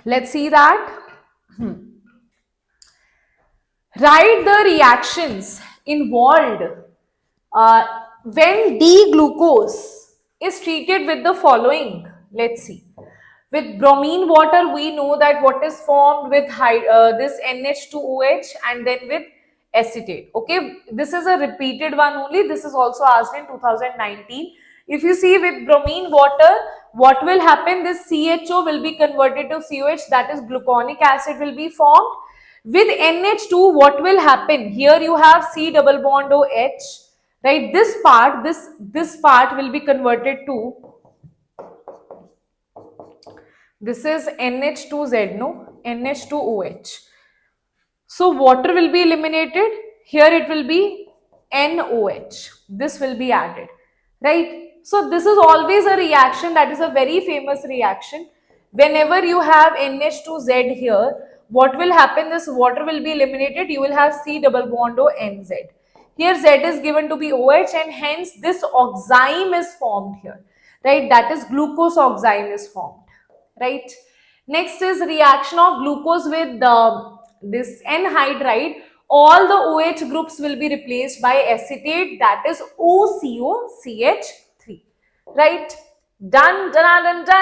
Let's see that. Write the reactions involved when D-glucose is treated with the following. Let's see. With bromine water, we know that what is formed with this NH2OH and then with acetate. Okay, this is a repeated one only. This is also asked in 2019. If you see with bromine water, what will happen? This CHO will be converted to COH, that is gluconic acid will be formed. With NH2, what will happen? Here you have C double bond OH, right? This part will be converted to, this is NH2Z, no? NH2OH. So water will be eliminated. Here it will be NOH. This will be added, right? So this is always a reaction that is a very famous reaction. Whenever you have NH2Z here, what will happen? This water will be eliminated. You will have C double bond O NZ. Here Z is given to be OH, and hence this oxime is formed here, right? That is glucose oxime is formed, right? Next is reaction of glucose with this anhydride. All the OH groups will be replaced by acetate, that is OCOCH3, right? Done,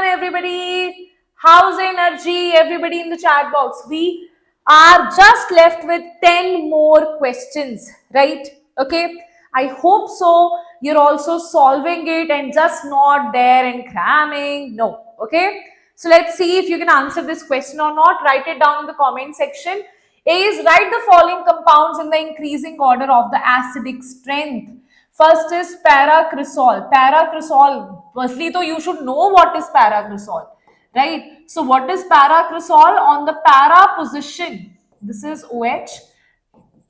everybody. How's energy? Everybody in the chat box. We are just left with 10 more questions, right? Okay, I hope so. You're also solving it and just not there and cramming. No, okay. So let's see if you can answer this question or not. Write it down in the comment section. A is write the following compounds in the increasing order of the acidic strength. First is paracresol. Paracresol. Firstly, though, you should know what is paracresol, right? So what is paracresol? On the para position, this is OH.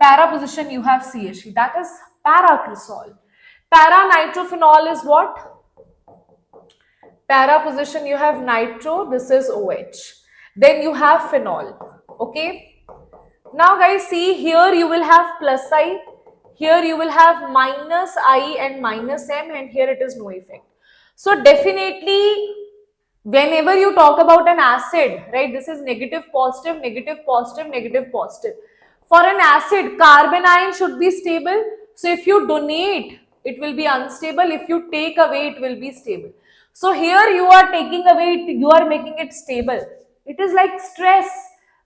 Para position, you have CH3. That is paracresol. Para nitrophenol is what? Para position, you have nitro, this is OH. Then you have phenol, okay? Now guys, see here you will have plus I, here you will have minus I and minus M, and here it is no effect. So definitely, whenever you talk about an acid, right, this is negative, positive, negative, positive, negative, positive. For an acid, carbon ion should be stable. So if you donate, it will be unstable. If you take away, it will be stable. So here you are taking away, you are making it stable. It is like stress.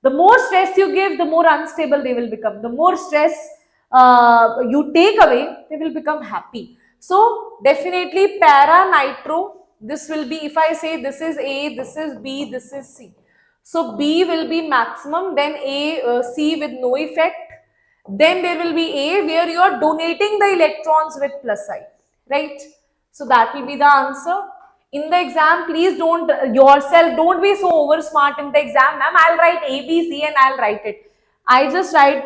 The more stress you give, the more unstable they will become. The more stress you take away, they will become happy. So definitely para nitro, this will be, if I say this is A, this is B, this is C. So B will be maximum, then C with no effect. Then there will be A where you are donating the electrons with plus I, right? So that will be the answer. In the exam, please don't be so over smart in the exam. Ma'am, I'll write A, B, C and I'll write it. I just write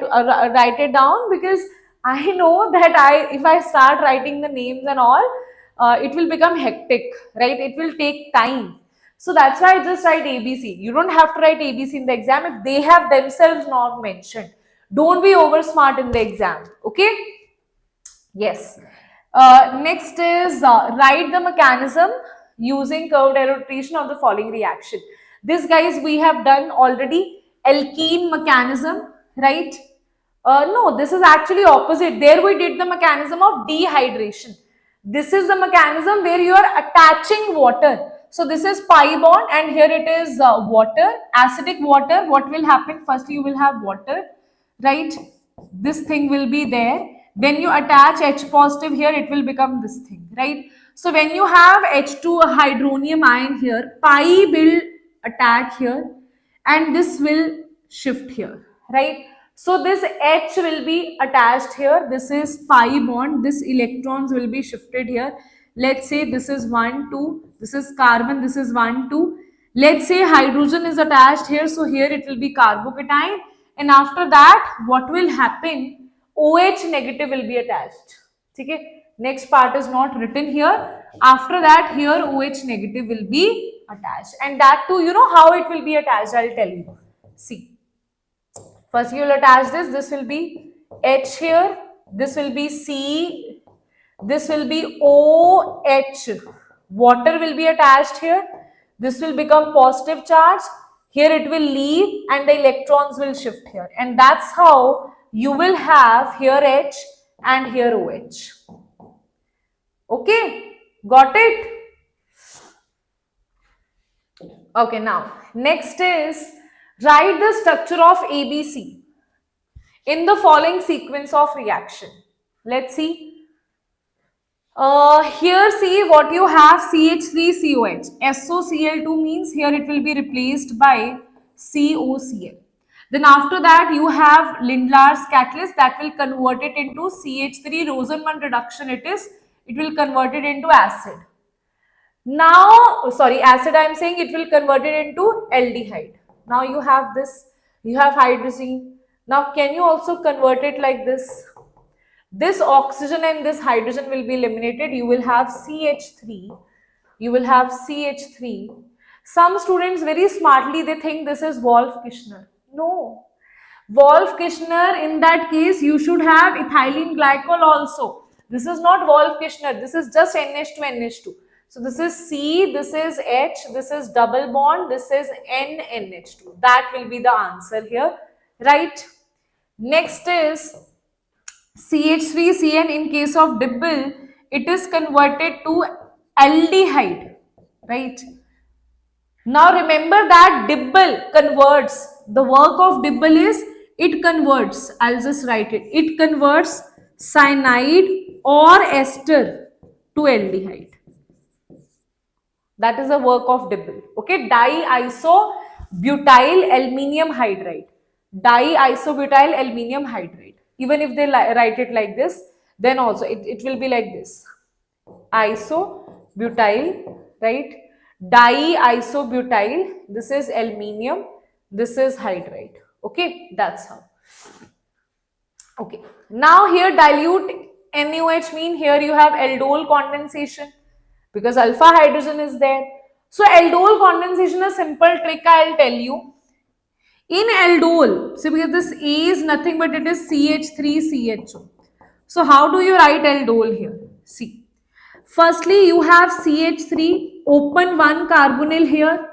it down because I know that if I start writing the names and all, it will become hectic, right? It will take time. So that's why I just write ABC. You don't have to write ABC in the exam if they have themselves not mentioned. Don't be over smart in the exam, okay? Yes. Next is write the mechanism using curved arrow rotation of the following reaction. This, guys, we have done already. Alkene mechanism, right? No, this is actually opposite. There we did the mechanism of dehydration. This is the mechanism where you are attaching water. So this is pi bond and here it is water, acidic water. What will happen? First you will have water, right? This thing will be there. When you attach H positive here, it will become this thing, right? So when you have H2 hydronium ion here, pi will attack here and this will shift here, right? So this H will be attached here. This is pi bond. This electrons will be shifted here. Let's say this is 1, 2. This is carbon. This is 1, 2. Let's say hydrogen is attached here, so here it will be carbocation, and after that what will happen, OH negative will be attached. Okay, next part is not written here. After that, here OH negative will be attached, and that too, you know how it will be attached, I'll tell you. See, first you will attach this. This will be H here, this will be C, this will be OH. Water will be attached here. This will become positive charge. Here it will leave and the electrons will shift here. And that's how you will have here H and here OH. Okay, got it? Okay, now next is write the structure of ABC in the following sequence of reaction. Let's see. Here see what you have, CH3COH. SOCl2 means here it will be replaced by COCl. Then after that you have Lindlar's catalyst that will convert it into CH3 Rosenman reduction it will convert it into acid. Now, sorry, acid I am saying, it will convert it into aldehyde. Now you have this, you have hydrazine. Now can you also convert it like this? This oxygen and this hydrogen will be eliminated. You will have CH3. You will have CH3. Some students very smartly, they think this is Wolff-Kishner. No. Wolff-Kishner, in that case, you should have ethylene glycol also. This is not Wolff-Kishner. This is just NH2, NH2. So this is C, this is H, this is double bond, this is NH2. That will be the answer here, right? Next is CH3CN. In case of Dibble, it is converted to aldehyde, right? Now remember that Dibble converts, the work of Dibble is, it converts, I'll just write it, it converts cyanide or ester to aldehyde. That is the work of Dibble. Okay, diisobutyl aluminium hydride. Diisobutyl aluminium hydride. Even if they write it like this, then also it will be like this. Isobutyl, right? Diisobutyl, this is aluminium, this is hydride. Okay, that's how. Okay, now here dilute NaOH mean here you have aldol condensation because alpha hydrogen is there. So aldol condensation, a simple trick I'll tell you. In aldol, see, because this A is nothing but it is CH3CHO. So how do you write aldol here? See, firstly you have CH3, open one carbonyl here.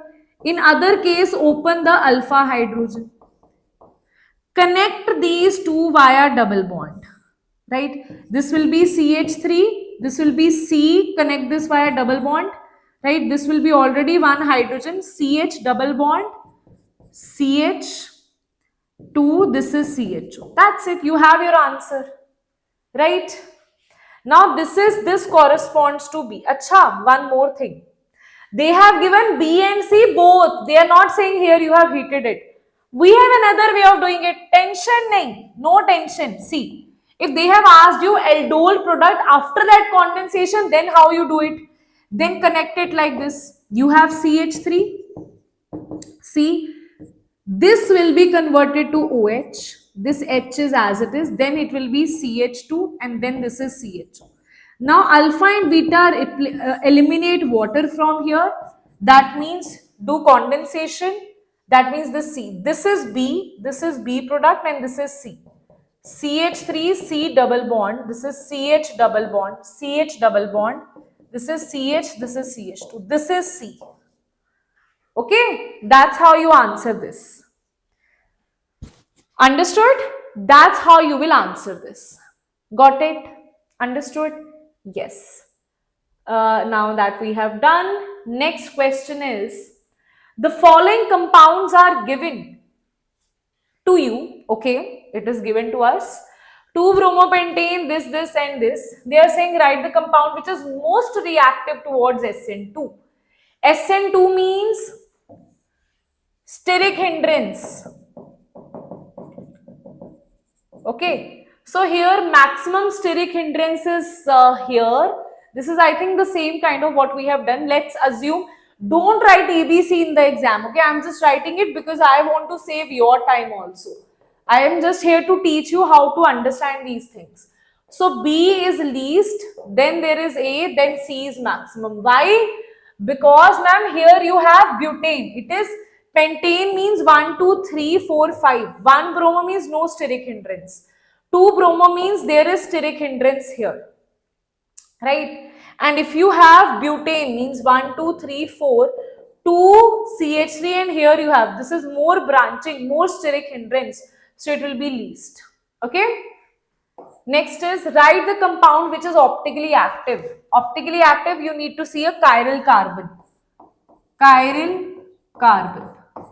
In other case, open the alpha hydrogen. Connect these two via double bond, right? This will be CH3, this will be C, connect this via double bond, right? This will be already one hydrogen, CH double bond, CH2, this is CHO. That's it, you have your answer, right? Now this corresponds to B. Acha, one more thing. They have given B and C both. They are not saying here you have heated it. We have another way of doing it. Tension nahi, no tension. See, if they have asked you aldol product after that condensation, then how you do it? Then connect it like this. You have CH3. See, this will be converted to OH. This H is as it is. Then it will be CH2 and then this is CHO. Now alpha and beta eliminate water from here. That means do condensation. That means this C. This is B product and this is C. CH3, C double bond. This is CH double bond. CH double bond. This is CH, this is CH2. This is C. Okay, that's how you answer this. Understood? That's how you will answer this. Got it? Understood? Yes. Now that we have done, next question is, the following compounds are given to you, okay, it is given to us, 2-bromopentane, this and this. They are saying write the compound which is most reactive towards SN2. SN2 means steric hindrance. Okay, so here maximum steric hindrance is here. This is, I think, the same kind of what we have done. Let's assume Don't write ABC in the exam, okay? I'm just writing it because I want to save your time also. I am just here to teach you how to understand these things. So B is least, then there is A, then C is maximum. Why? Because ma'am, here you have butane. It is pentane means 1, 2, 3, 4, 5. 1 bromo means no steric hindrance. 2 bromo means there is steric hindrance here. Right? And if you have butane means 1, 2, 3, 4, 2 CH3 and here you have, this is more branching, more steric hindrance. So it will be least. Okay? Next is write the compound which is optically active. Optically active, you need to see a chiral carbon. Chiral carbon.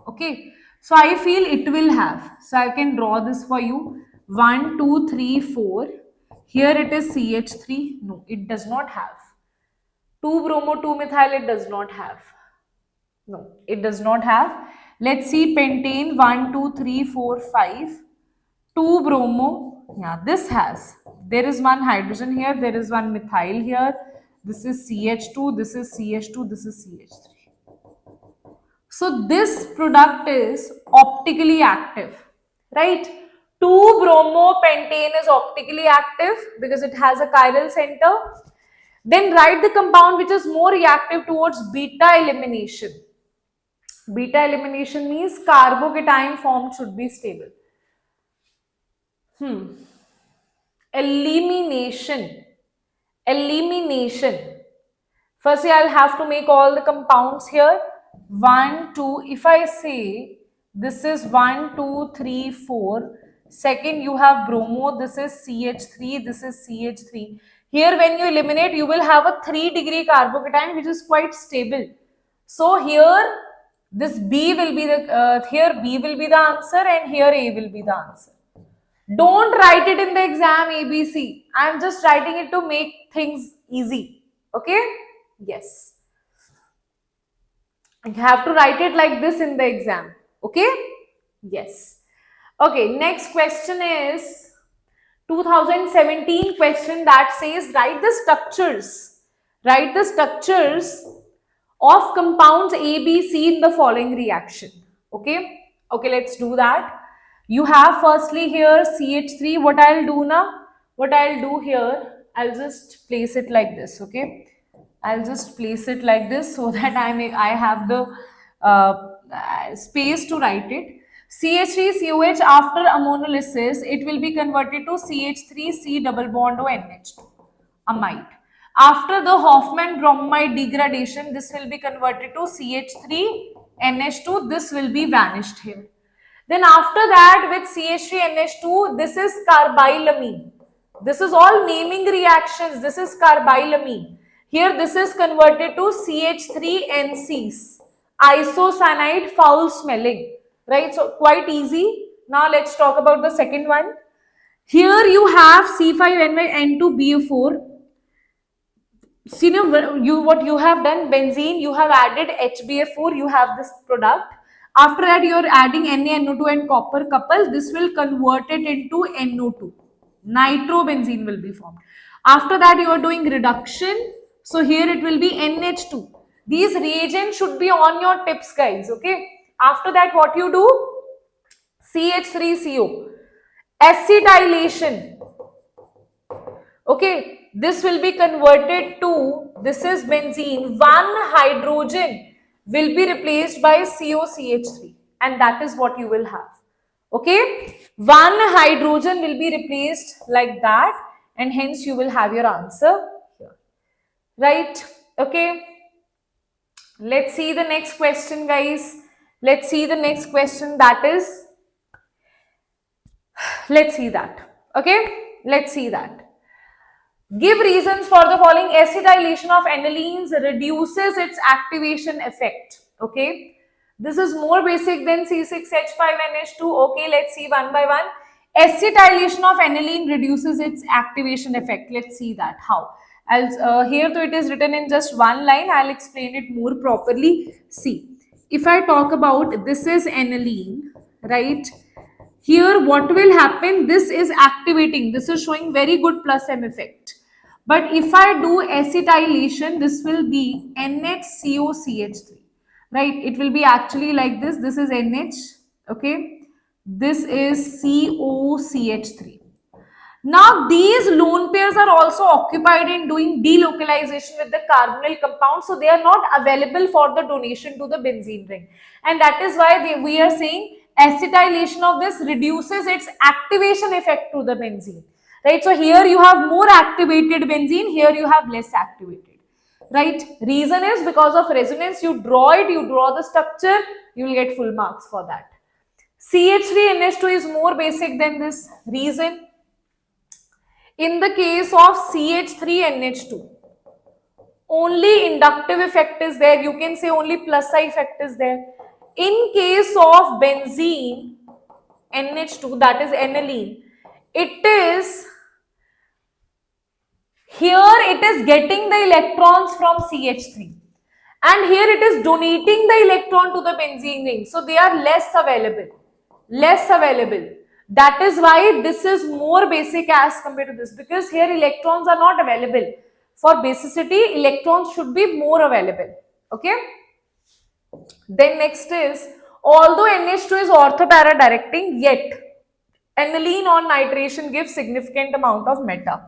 Okay. So I feel it will have. So I can draw this for you. 1, 2, 3, 4. Here it is CH3. No, it does not have. 2 bromo 2 methyl, it does not have. No, it does not have. Let's see pentane 1, 2, 3, 4, 5. 2 bromo. Yeah, this has. There is one hydrogen here. There is one methyl here. This is CH2. This is CH2. This is CH3. So this product is optically active, right? 2-bromopentane is optically active because it has a chiral center. Then write the compound which is more reactive towards beta elimination. Beta elimination means carbocation form should be stable. Elimination. Firstly, I'll have to make all the compounds here. 1, 2. If I say this is 1, 2, 3, 4. Second, you have bromo. This is CH3. This is CH3. Here, when you eliminate, you will have a 3-degree carbocation which is quite stable. So here, this B will be the here B will be the answer, and here A will be the answer. Don't write it in the exam ABC. I am just writing it to make things easy. Okay? Yes. You have to write it like this in the exam. Okay? Yes. Okay, next question is 2017 question that says write the structures. Write the structures of compounds A, B, C in the following reaction. Okay? Okay, let's do that. You have firstly here CH3. What I'll do now? What I'll do here, I'll just place it like this. Okay? I'll just place it like this so that I have the space to write it. CH3COH after ammonolysis, it will be converted to CH3C double bond O NH2, amide. After the Hoffman bromide degradation, this will be converted to CH3NH2. This will be vanished here. Then after that, with CH3NH2, this is carbylamine. This is all naming reactions. This is carbylamine. Here, this is converted to CH3NCs. Isocyanide, foul smelling. Right? So, quite easy. Now, let's talk about the second one. Here, you have C5N2BO4. See now, what you have done, benzene, you have added HBF4, you have this product. After that, you are adding NaNO2 and copper couple. This will convert it into NO2. Nitrobenzene will be formed. After that, you are doing reduction. So, here it will be NH2. These reagents should be on your tips, guys. Okay. After that, what you do? CH3CO. Acetylation. Okay. This will be converted to, this is benzene. One hydrogen will be replaced by COCH3, and that is what you will have. Okay. One hydrogen will be replaced like that, and hence you will have your answer here. Right. Okay. Let's see the next question, guys. Let's see the next question. That is, let's see that. Okay. Let's see that. Give reasons for the following. Acetylation of anilines reduces its activation effect. Okay. This is more basic than C6H5NH2. Okay, let's see one by one. Acetylation of aniline reduces its activation effect. Let's see that. How? Here though it is written in just one line, I'll explain it more properly. See, if I talk about this is aniline, right? Here what will happen? This is activating. This is showing very good plus M effect. But if I do acetylation, this will be NHCOCH3, right? It will be actually like this. This is NH, okay? This is COCH3. Now, these lone pairs are also occupied in doing delocalization with the carbonyl compound, so they are not available for the donation to the benzene ring. And that is why we are saying acetylation of this reduces its activation effect to the benzene. Right? So, here you have more activated benzene, here you have less activated. Right? Reason is because of resonance, you draw it, you draw the structure, you will get full marks for that. CH3NH2 is more basic than this. Reason? In the case of CH3NH2, only inductive effect is there. You can say only plus I effect is there. In case of benzene NH2, that is aniline, it is here it is getting the electrons from CH3 and here it is donating the electron to the benzene ring. So they are less available. That is why this is more basic as compared to this, because here electrons are not available. For basicity, electrons should be more available. Okay. Then next is, although NH2 is orthopara directing, yet aniline on nitration gives significant amount of meta.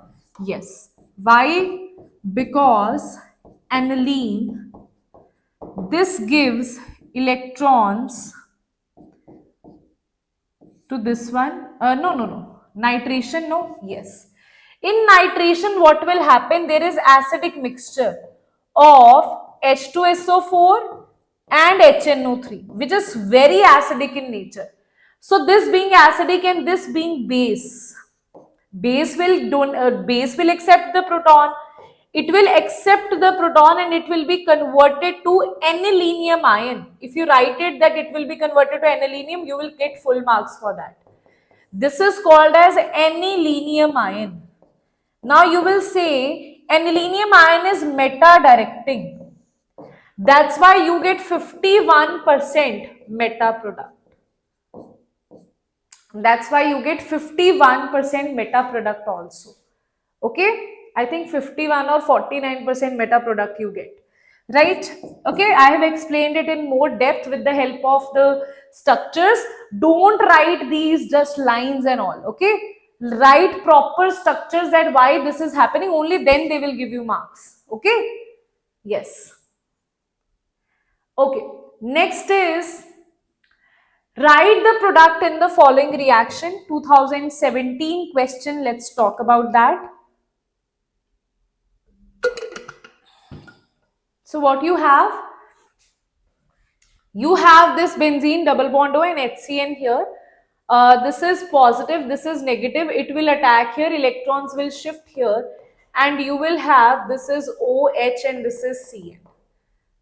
Yes. Why? Because aniline, this gives electrons to this one. No. Nitration, no. Yes. In nitration, what will happen? There is acidic mixture of H2SO4 and HNO3, which is very acidic in nature. So this being acidic and this being base will accept the proton. It will accept the proton and it will be converted to anilinium ion. If you write it that it will be converted to anilinium, you will get full marks for that. This is called as anilinium ion. Now you will say anilinium ion is meta-directing. That's why you get 51% meta product. That's why you get 51% meta product also. Okay? I think 51 or 49% meta product you get. Right? Okay, I have explained it in more depth with the help of the structures. Don't write these just lines and all. Okay? Write proper structures that why this is happening, only then they will give you marks. Okay? Yes. Okay. Next is, write the product in the following reaction. 2017 question. Let's talk about that. So what you have this benzene double bond O and HCN here. This is positive, this is negative. It will attack here, electrons will shift here, and you will have, this is OH and this is CN.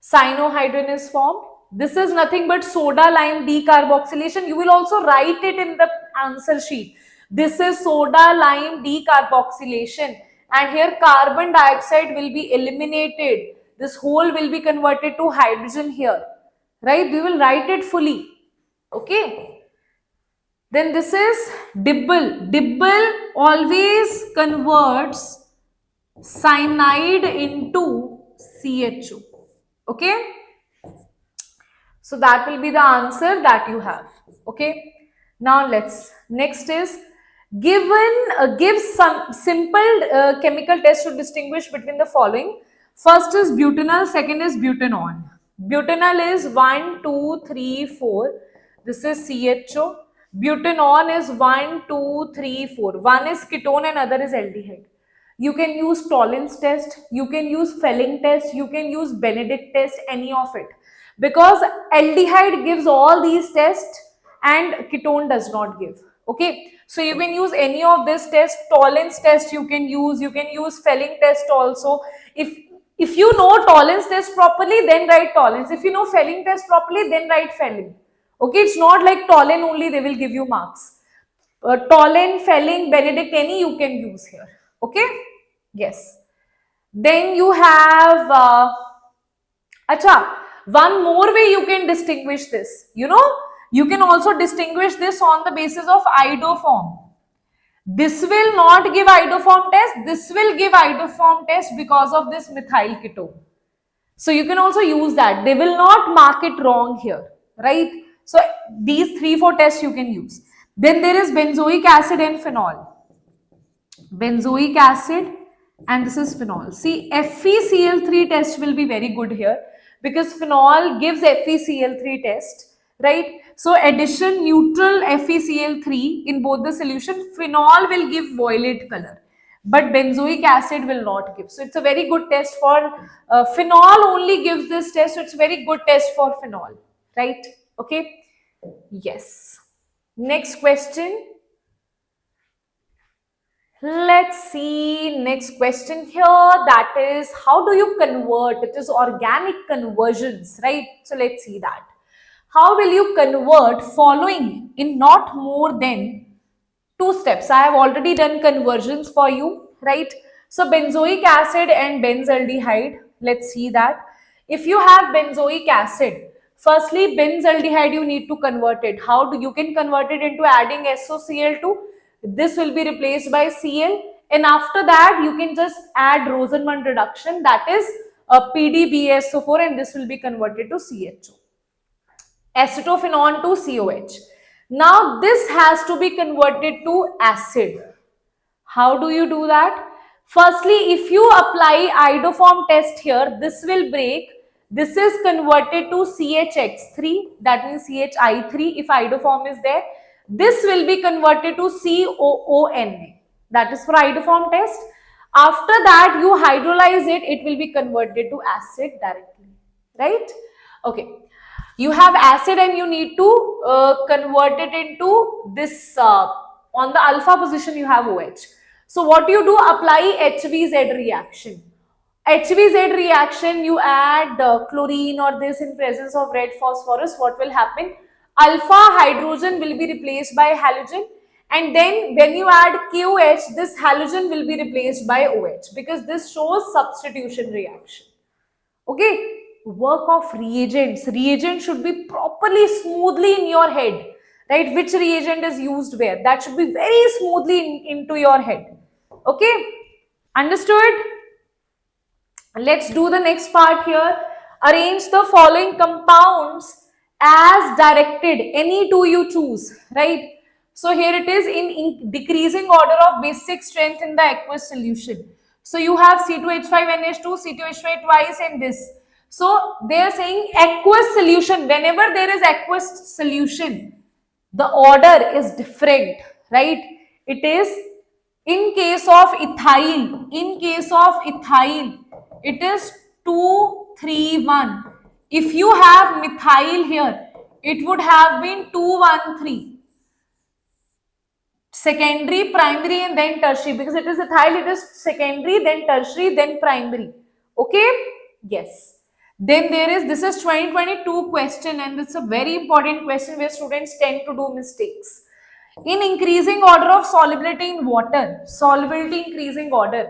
Cyanohydrin is formed. This is nothing but soda lime decarboxylation. You will also write it in the answer sheet. This is soda lime decarboxylation, and here carbon dioxide will be eliminated. This whole will be converted to hydrogen here, right? We will write it fully. Okay. Then this is Dibble. Dibble always converts cyanide into CHO. Okay. So that will be the answer that you have. Okay. Now next is, give some simple chemical test to distinguish between the following. First is butanol, second is butanone. Butanol is 1, 2, 3, 4. This is CHO. Butanone is 1, 2, 3, 4. One is ketone and other is aldehyde. You can use tolerance test, you can use Fehling test, you can use Benedict test, any of it. Because aldehyde gives all these tests and ketone does not give. Okay. So you can use any of this test. Tolerance test you can use Fehling test also. If you know tolerance test properly, then write tolerance. If you know Fehling test properly, then write Fehling. Okay, it's not like Tolen only they will give you marks. Tolen, Fehling, Benedict, any you can use here. Okay, yes. Then you have, one more way you can distinguish this. You know, you can also distinguish this on the basis of iodoform. This will not give iodoform test. This will give iodoform test because of this methyl ketone. So you can also use that. They will not mark it wrong here, right? So these 3-4 tests you can use. Then there is benzoic acid and phenol. Benzoic acid and this is phenol. See, FeCl3 test will be very good here because phenol gives FeCl3 test, right? So addition neutral FeCl3 in both the solution, phenol will give violet color, but benzoic acid will not give. So it's a very good test for phenol only gives this test. So it's a very good test for phenol, right? Okay. Yes. Next question. Let's see next question here, that is how do you convert? It is organic conversions, right? So let's see that. How will you convert following in not more than 2 steps? I have already done conversions for you, right? So benzoic acid and benzaldehyde, let's see that. If you have benzoic acid, firstly benzaldehyde you need to convert it. How do you can convert it into adding SOCl2? This will be replaced by Cl, and after that you can just add Rosenmund reduction, that is a PDBSO4, and this will be converted to CHO. Acetophenone to COH. Now this has to be converted to acid. How do you do that? Firstly, if you apply iodoform test here, this will break. This is converted to CHX3, that means CHI3 if iodoform is there. This will be converted to COONA, that is for iodoform test. After that, you hydrolyze it, it will be converted to acid directly, right? Okay. You have acid and you need to convert it into this, on the alpha position you have OH. So what you do, apply HVZ reaction. HVZ reaction, you add chlorine or this in presence of red phosphorus, what will happen? Alpha hydrogen will be replaced by halogen, and then when you add KOH, this halogen will be replaced by OH because this shows substitution reaction. Okay, work of reagents. Reagent should be properly smoothly in your head, right? Which reagent is used where? That should be very smoothly into your head. Okay, understood? Let's do the next part here. Arrange the following compounds as directed. Any two you choose, right? So here it is in decreasing order of basic strength in the aqueous solution. So you have C2H5NH2, C2H5 twice and this. So they are saying aqueous solution. Whenever there is aqueous solution, the order is different, right? It is in case of ethyl, it is 2, 3, 1. If you have methyl here, it would have been 2, 1, 3. Secondary, primary, and then tertiary. Because it is ethyl, it is secondary, then tertiary, then primary. Okay? Yes. Then there is, this is 2022 question, and it's a very important question where students tend to do mistakes. In increasing order of solubility in water, solubility increasing order.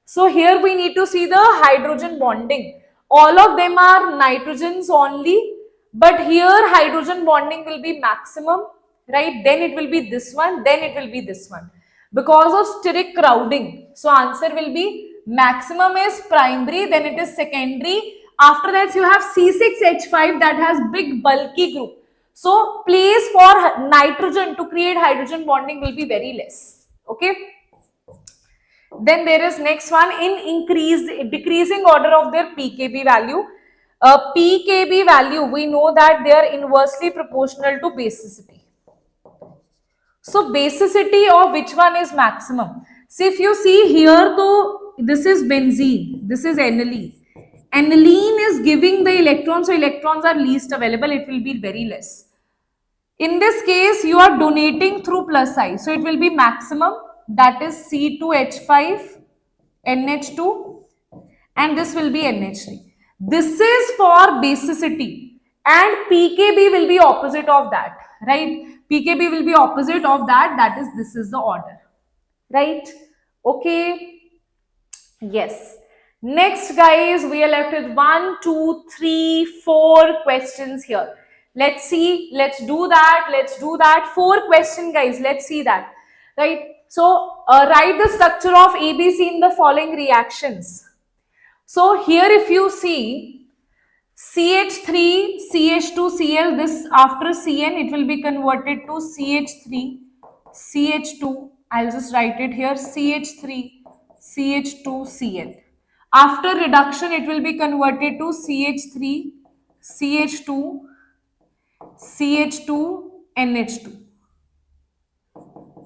So here we need to see the hydrogen bonding. All of them are nitrogens only, but here hydrogen bonding will be maximum, right? Then it will be this one, then it will be this one. Because of steric crowding. So answer will be maximum is primary, then it is secondary. After that you have C6H5 that has big bulky group. So place for nitrogen to create hydrogen bonding will be very less. Okay. Then there is next one in decreasing order of their pKb value. pKb value, we know that they are inversely proportional to basicity. So basicity of which one is maximum? See, if you see here, though, this is benzene, this is aniline. Aniline is giving the electrons, so electrons are least available, it will be very less. In this case, you are donating through plus I, so it will be maximum, that is C2H5, NH2, and this will be NH3. This is for basicity, and pKb will be opposite of that, right? pKb will be opposite of that, that is, this is the order, right? Okay. Yes. Next, guys, we are left with 1, 2, 3, 4 questions here. Let's see. Let's do that. 4 questions, guys. Let's see that. Right. So write the structure of ABC in the following reactions. So here if you see CH3 CH2Cl, this after Cn it will be converted to CH3 CH2. I'll just write it here, CH3 CH2Cl. After reduction it will be converted to CH3 CH2 CH2 NH2.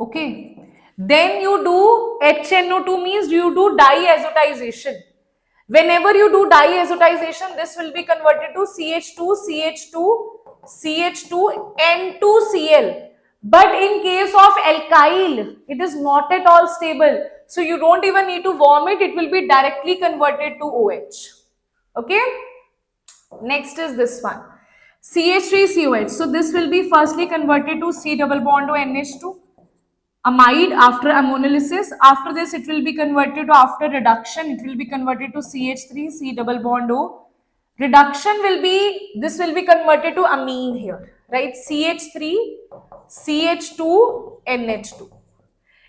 Okay, then you do HNO2, means you do diazotization. Whenever you do diazotization, this will be converted to CH2 CH2 CH2 N2Cl. But in case of alkyl, it is not at all stable, so you don't even need to warm it, it will be directly converted to OH. Okay, next is this one, CH3COH. So this will be firstly converted to C double bond O NH2 amide after ammonolysis. After this it will be converted to, after reduction it will be converted to CH3 C double bond O. Reduction will be, this will be converted to amine here, right? CH3 CH2 NH2.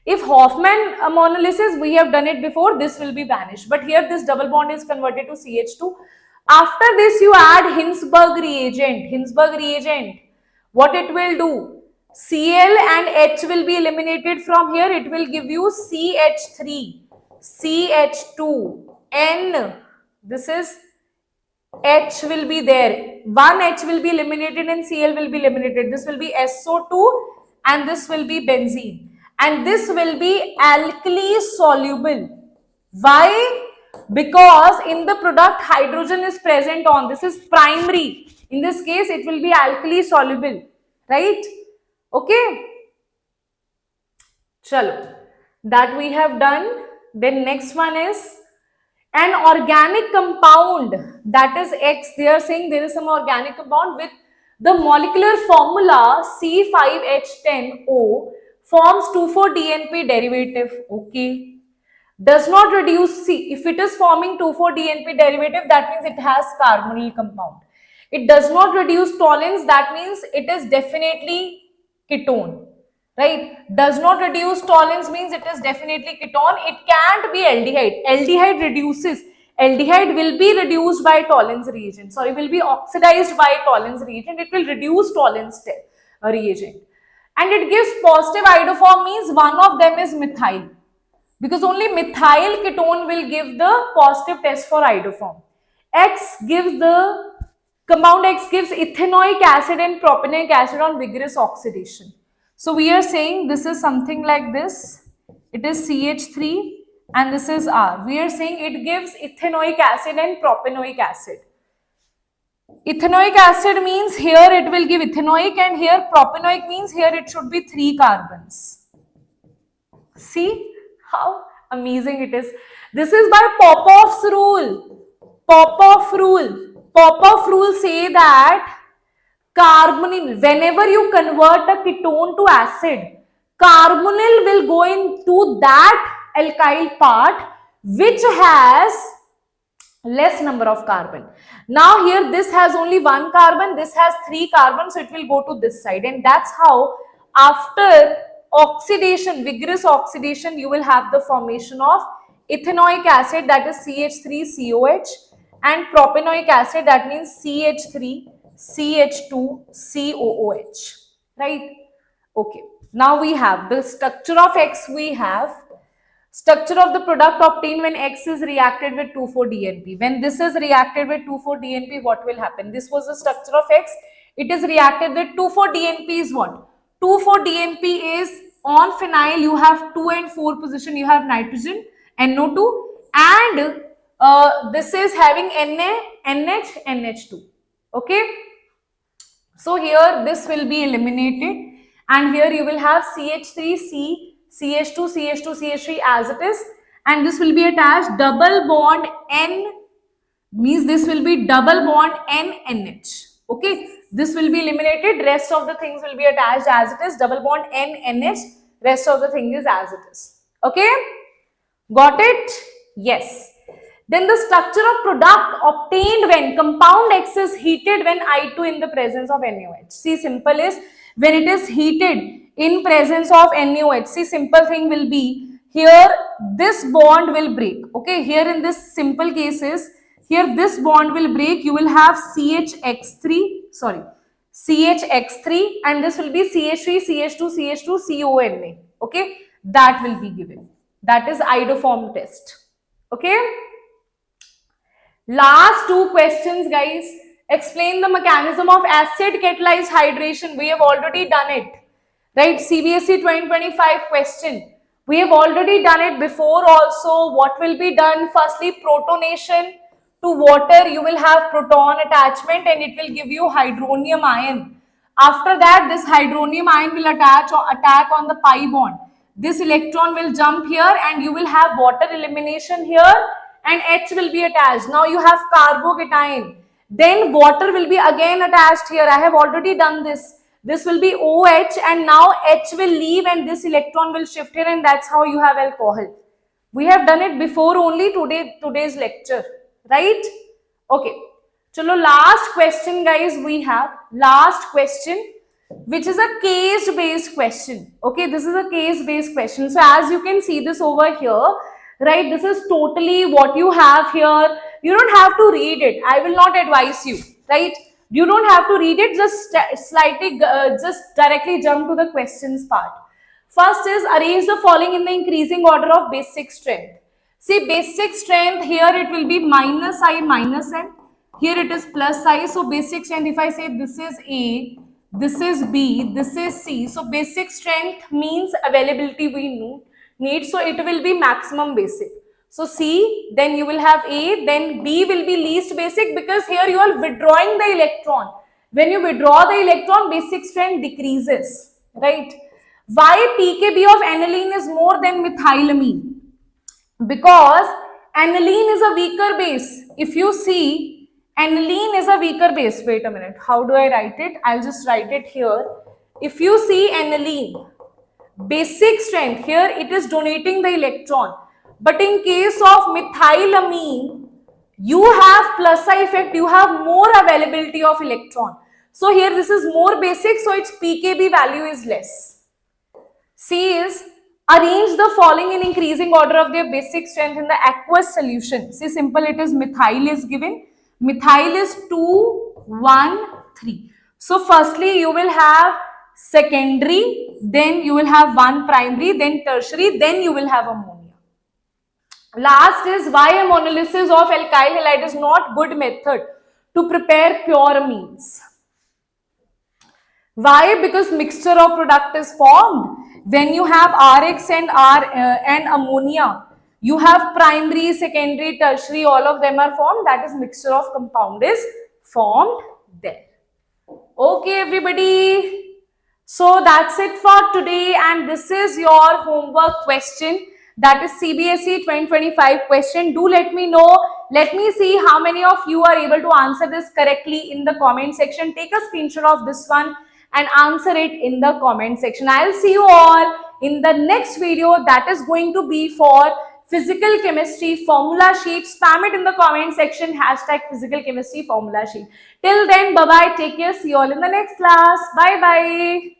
If Hoffman ammonolysis, we have done it before, this will be vanished, but here this double bond is converted to CH2. After this you add Hinsberg reagent. Hinsberg reagent, what it will do, Cl and H will be eliminated from here, it will give you CH3 CH2 N. This is H will be there, one H will be eliminated and Cl will be eliminated. This will be SO2 and this will be benzene, and this will be alkali soluble. Why? Because in the product hydrogen is present on, this is primary, in this case it will be alkali soluble, right? Okay, chalo, that we have done. Then next one is an organic compound, that is X. They are saying there is some organic compound with the molecular formula C5H10O forms 2,4-DNP derivative. Okay, does not reduce C. If it is forming 2,4-DNP derivative, that means it has carbonyl compound. It does not reduce toluenes, that means it is definitely ketone, right? Does not reduce toluenes means it is definitely ketone. It can't be aldehyde. Aldehyde reduces. Aldehyde will be reduced by toluenes reagent. Sorry, will be oxidized by toluenes reagent. It will reduce toluenes reagent. And it gives positive iodoform, means one of them is methyl. Because only methyl ketone will give the positive test for iodoform. X gives the compound X gives ethanoic acid and propanoic acid on vigorous oxidation. So we are saying this is something like this. It is CH3 and this is R. We are saying it gives ethanoic acid and propanoic acid. Ethanoic acid means here it will give ethanoic, and here propanoic means here it should be 3 carbons. See how amazing it is. This is by Popoff's rule. Popoff rule. Popoff rule say that carbonyl, whenever you convert a ketone to acid, carbonyl will go into that alkyl part which has less number of carbon. Now here this has only 1 carbon, this has 3 carbon, so it will go to this side, and that's how after oxidation, vigorous oxidation, you will have the formation of ethanoic acid, that is CH3COH, and propanoic acid, that means CH3CH2COOH, right? Okay, now we have the structure of X. We have structure of the product obtained when X is reacted with 2,4-DNP. When this is reacted with 2,4-DNP, what will happen? This was the structure of X. It is reacted with 2,4-DNP is what? 2,4-DNP is on phenyl, you have 2 and 4 position, you have nitrogen, NO2, and this is having Na, NH, NH2. Okay, so here this will be eliminated, and here you will have CH3C, CH2, CH2, CH3 as it is, and this will be attached double bond N, means this will be double bond N, NH. Okay, this will be eliminated, rest of the things will be attached as it is, double bond N, NH, rest of the thing is as it is. Okay, got it? Yes. Then the structure of product obtained when compound X is heated when I2 in the presence of NaOH. See, simple is when it is heated in presence of NaOH. See, simple thing will be here this bond will break. Okay, here in this simple cases, here this bond will break. You will have CHX3, and this will be CH3, CH2, CH2, CONA. Okay, that will be given. That is iodoform test. Okay. Last two questions, guys. Explain the mechanism of acid catalyzed hydration. We have already done it. Right? CBSE 2025 question. We have already done it before also. What will be done? Firstly, protonation to water. You will have proton attachment and it will give you hydronium ion. After that, this hydronium ion will attack on the pi bond. This electron will jump here and you will have water elimination here and H will be attached. Now you have carbocation. Then water will be again attached here. I have already done this. This will be OH and now H will leave and this electron will shift here and that's how you have alcohol. We have done it before only today's lecture. Right? Okay. Chalo, last question, guys, we have. Last question, which is a case-based question. Okay, this is a case-based question. So as you can see this over here, right, this is totally what you have here. You don't have to read it. I will not advise you, right? You don't have to read it. Just just directly jump to the questions part. First is arrange the following in the increasing order of basic strength. See, basic strength here it will be minus I minus N. Here it is plus I. So basic strength, if I say this is A, this is B, this is C. So basic strength means availability we need. So it will be maximum basic. So C, then you will have A, then B will be least basic because here you are withdrawing the electron. When you withdraw the electron, basic strength decreases, right? Why pKb of aniline is more than methylamine? Because aniline is a weaker base. If you see, aniline is a weaker base. Wait a minute. How do I write it? I'll just write it here. If you see aniline, basic strength, here it is donating the electron. But in case of methylamine, you have plus I effect, you have more availability of electron. So here this is more basic, so its pKb value is less. C is arrange the following in increasing order of their basic strength in the aqueous solution. See, simple, it is methyl is given. Methyl is 2, 1, 3. So firstly you will have secondary, then you will have 1 primary, then tertiary, then you will have ammonia. Last is why ammonolysis of alkyl halide is not good method to prepare pure amines. Why? Because mixture of product is formed. When you have RX and ammonia, you have primary, secondary, tertiary, all of them are formed. That is mixture of compound is formed there. Okay, everybody. So that's it for today and this is your homework question. That is CBSE 2025 question. Do let me know. Let me see how many of you are able to answer this correctly in the comment section. Take a screenshot of this one and answer it in the comment section. I'll see you all in the next video that is going to be for physical chemistry formula sheet. Spam it in the comment section, hashtag physical chemistry formula sheet. Till then, bye-bye. Take care. See you all in the next class. Bye-bye.